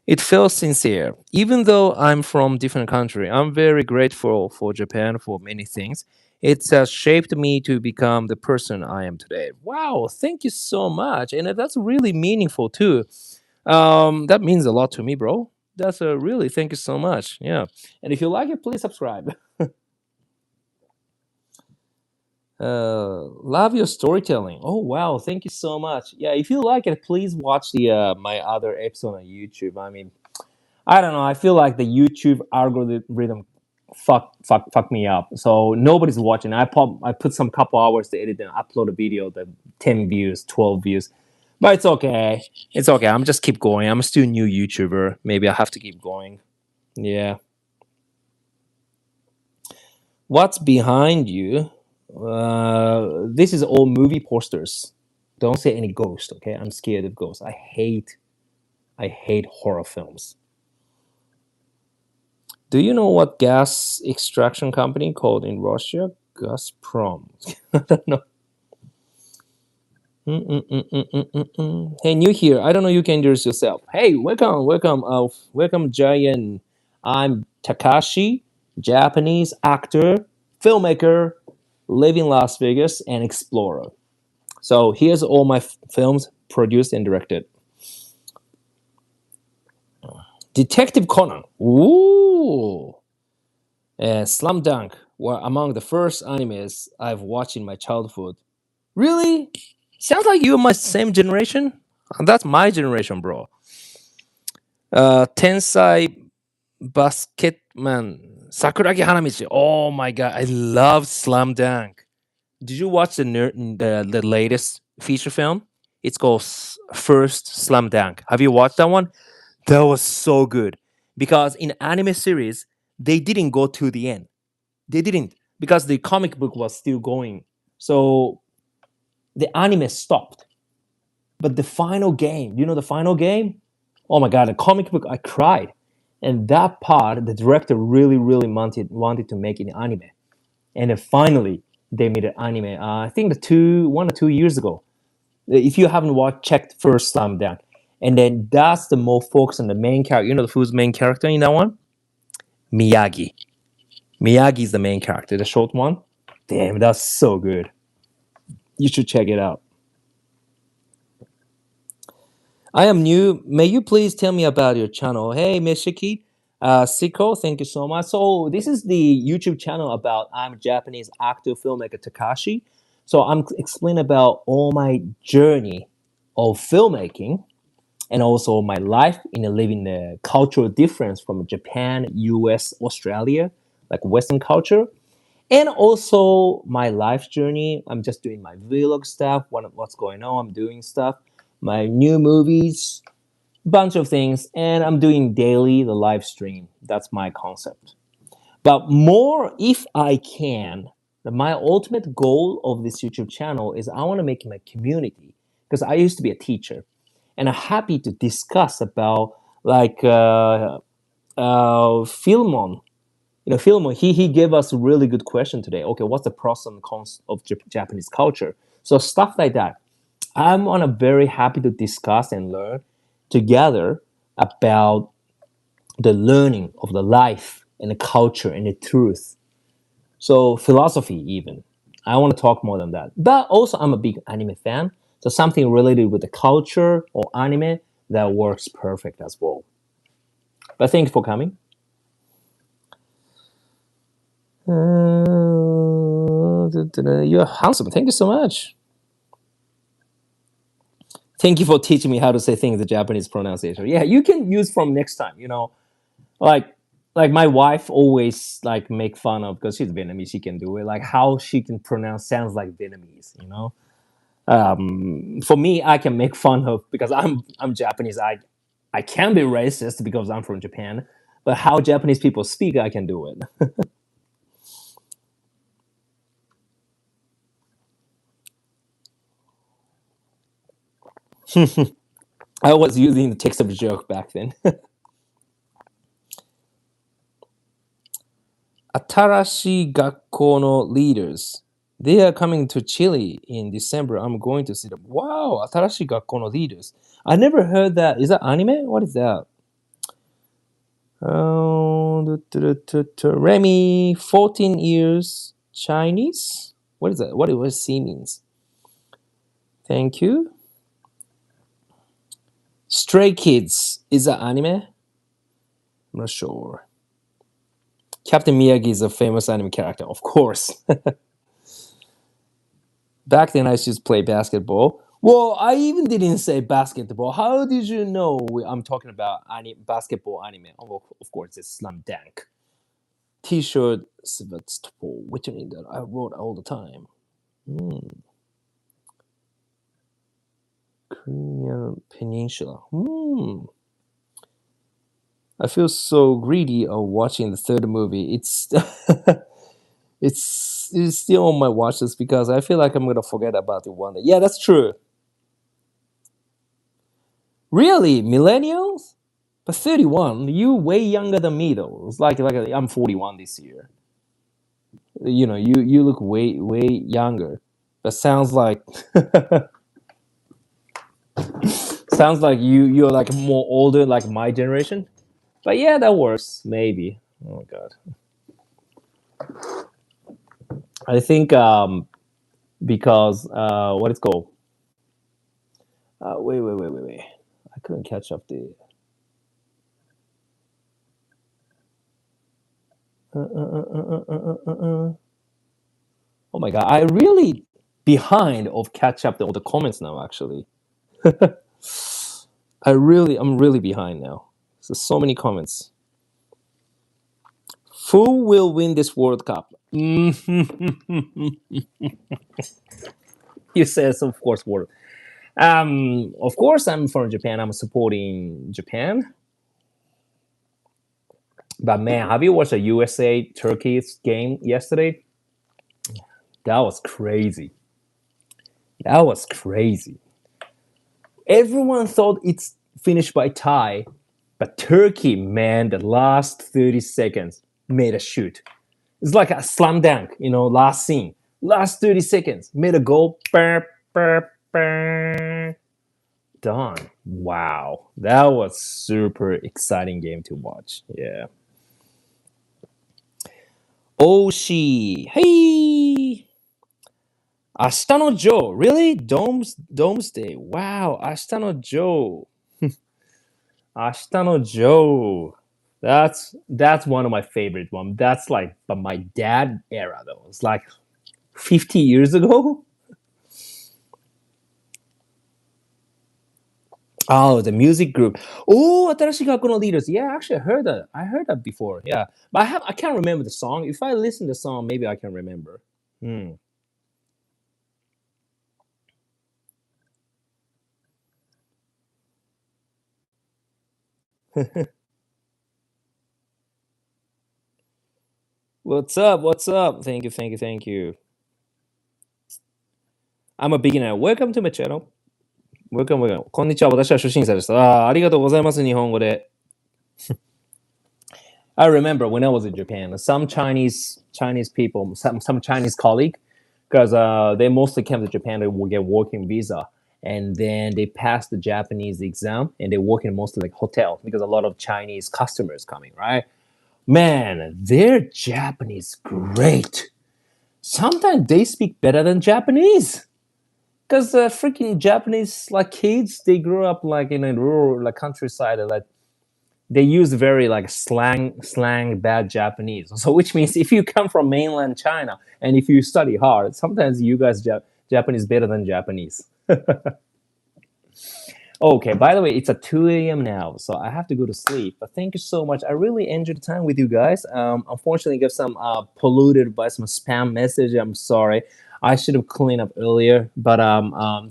It feels sincere. Even though I'm from different country, I'm very grateful for Japan for many things. It's shaped me to become the person I am today. Wow, thank you so much, and that's really meaningful too. That means a lot to me, bro. That's really thank you so much. Yeah, and if you like it, please subscribe. Love your storytelling. Oh wow, thank you so much. Yeah, if you like it, please watch the my other episode on YouTube. I mean, I don't know. I feel like the YouTube algorithm fuck me up. So nobody's watching. I put some couple hours to edit and upload a video that 10 views, 12 views. But it's okay. It's okay. I'm just keep going. I'm still a new YouTuber. Maybe I have to keep going. Yeah. What's behind you? This is all movie posters. Don't say any ghost, okay? I'm scared of ghosts. I hate horror films. Do you know what gas extraction company called in Russia? Gazprom. I don't know. Hey, new here. I don't know. You can introduce yourself. Hey, welcome, Giant. I'm Takashi, Japanese actor, filmmaker, live in Las Vegas, and explorer. So here's all my films produced and directed. Detective Conan. Ooh. Slam Dunk were among the first animes I've watched in my childhood. Really? Sounds like you and my same generation. That's my generation, bro. Tensai Basketman. Sakuragi Hanamichi. Oh my god, I love Slam Dunk. Did you watch the latest feature film? It's called First Slam Dunk. Have you watched that one? That was so good because in anime series they didn't go to the end. They didn't because the comic book was still going. So the anime stopped. But the final game, you know the final game? Oh my god, the comic book I cried. And that part, the director really, really wanted to make it an anime. And then finally they made an anime. I think 1 or 2 years ago. If you haven't watched, checked first Slam Dunk. And then that's the more focus on the main character. You know who's the main character in that one? Miyagi. Miyagi is the main character, the short one. Damn, that's so good. You should check it out. I am new. May you please tell me about your channel? Hey, Mishiki. Siko, thank you so much. So this is the YouTube channel about I'm a Japanese actor filmmaker Takashi. So I'm explaining about all my journey of filmmaking and also my life in living the cultural difference from Japan, US, Australia, like Western culture, and also my life journey. I'm just doing my vlog stuff, what's going on. I'm doing stuff, my new movies, bunch of things, and I'm doing daily the live stream. That's my concept. But more, if I can, my ultimate goal of this YouTube channel is I want to make my community because I used to be a teacher, and I'm happy to discuss about like Philmon. Philmon, he gave us a really good question today. Okay, what's the pros and cons of Japanese culture? So stuff like that. I'm on a very happy to discuss and learn together about the learning of the life and the culture and the truth. So philosophy even. I want to talk more than that. But also I'm a big anime fan. So something related with the culture or anime that works perfect as well. But thank you for coming. You're handsome. Thank you so much. Thank you for teaching me how to say things the Japanese pronunciation. Yeah, you can use from next time. Like like my wife always like make fun of because she's Vietnamese. She can do it. Like how she can pronounce sounds like Vietnamese. For me, I can make fun of because I'm Japanese. I can be racist because I'm from Japan, but how Japanese people speak, I can do it. I was using the text of a joke back then. Atarashi Gakko no leaders. They are coming to Chile in December. I'm going to see them. Wow, Atarashi Gakko no leaders. I never heard that. Is that anime? What is that? Remy, 14 years Chinese? What is that? What does C means? Thank you. Stray Kids. Is that anime? I'm not sure. Captain Miyagi is a famous anime character, of course. Back then, I used to play basketball. Well, I even didn't say basketball. How did you know I'm talking about basketball anime? Oh, of course, it's Slam Dunk. T-shirt, Sevastopol, which one that I wrote all the time. Crimean Peninsula. I feel so greedy of watching the third movie. It's still on my watch list because I feel like I'm gonna forget about it one day. Yeah, that's true. Really, millennials? But 31, you way younger than me though. It's like I'm 41 this year. You look way younger. That sounds like sounds like you're like more older, like my generation. But yeah, that works maybe. Oh god, I think because what it's called. Wait. I couldn't catch up the. Oh my god, I really behind of catch up all the comments now. Actually, I'm really behind now. So many comments. Who will win this World Cup? You says of course World. Of course I'm from Japan. I'm supporting Japan. But man, have you watched a USA Turkey game yesterday? That was crazy. That was crazy. Everyone thought it's finished by tie, but Turkey, man, the last 30 seconds made a shoot. It's like a slam dunk, last scene. Last 30 seconds, made a goal. Burr, burr, burr. Done. Wow. That was super exciting game to watch. Yeah. Oshi. Hey. 明日のジョー Really? Domesday. Wow. 明日のジョー 明日のジョー That's one of my favorite ones. That's like but my dad era though. It's like 50 years ago. Oh, the music group. Oh, 新しい学校の leaders. Yeah, actually, I heard that. I heard that before. Yeah, but I can't remember the song. If I listen to the song, maybe I can remember. Hmm. What's up? What's up? Thank you, thank you, thank you. I'm a beginner. Welcome to my channel. Welcome, welcome. こんにちは。私は初心者です。ありがとうございます。日本語で。I remember when I was in Japan, some Chinese people, some Chinese colleague, because they mostly came to Japan to get working visa, and then they passed the Japanese exam, and they work in mostly like hotel because a lot of Chinese customers coming, right? Man, their Japanese great. Sometimes they speak better than Japanese. Because freaking Japanese like kids, they grew up like in a rural like countryside, like they use very like slang bad Japanese. So which means if you come from mainland China and if you study hard, sometimes you guys Japanese better than Japanese. Okay, by the way, it's at 2 a.m. now, so I have to go to sleep. But thank you so much. I really enjoyed the time with you guys. Unfortunately, got some polluted by some spam message. I'm sorry. I should have cleaned up earlier. But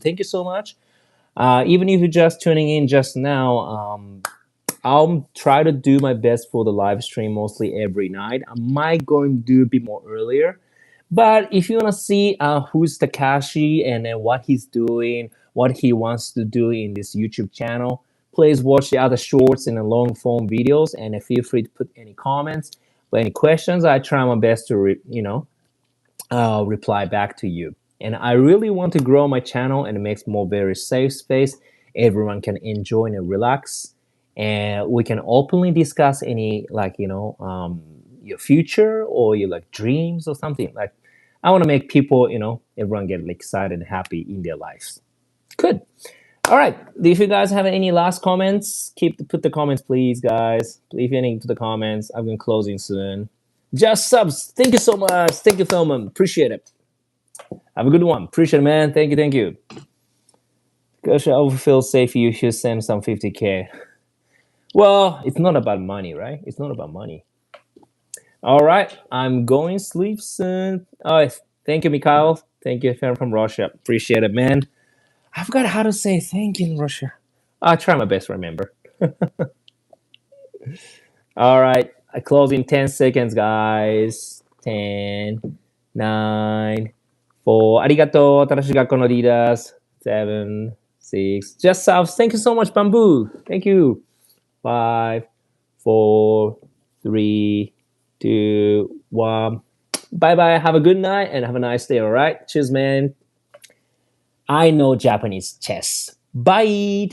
thank you so much. Even if you're just tuning in just now, I'll try to do my best for the live stream mostly every night. I might go and do a bit more earlier. But if you want to see who's Takashi and then what he's doing, what he wants to do in this YouTube channel, please watch the other shorts and the long form videos and feel free to put any comments or any questions. I try my best to, reply back to you. And I really want to grow my channel and make more very safe space. Everyone can enjoy and relax, and we can openly discuss any your future or your like dreams or something. Like I want to make people, everyone get excited and happy in their lives. Good. All right. If you guys have any last comments, put the comments, please, guys. Leave any to the comments. I'm going to closing soon. Just subs. Thank you so much. Thank you, Philman. Appreciate it. Have a good one. Appreciate it, man. Thank you. Thank you. Gosh, I would feel safe. You should send some 50K. Well, it's not about money, right? It's not about money. All right. I'm going to sleep soon. All right. Thank you, Mikhail. Thank you, friend from Russia. Appreciate it, man. I forgot how to say thank you in Russia. I'll try my best to remember. All right. I close in 10 seconds, guys. 10, 9, 4. Arigato. 新しい学校のリーダーズ. 7, 6. Just south. Thank you so much, Bamboo. Thank you. 5, 4, 3, 2, 1. Bye bye. Have a good night and have a nice day. All right. Cheers, man. I know Japanese chess. Bye.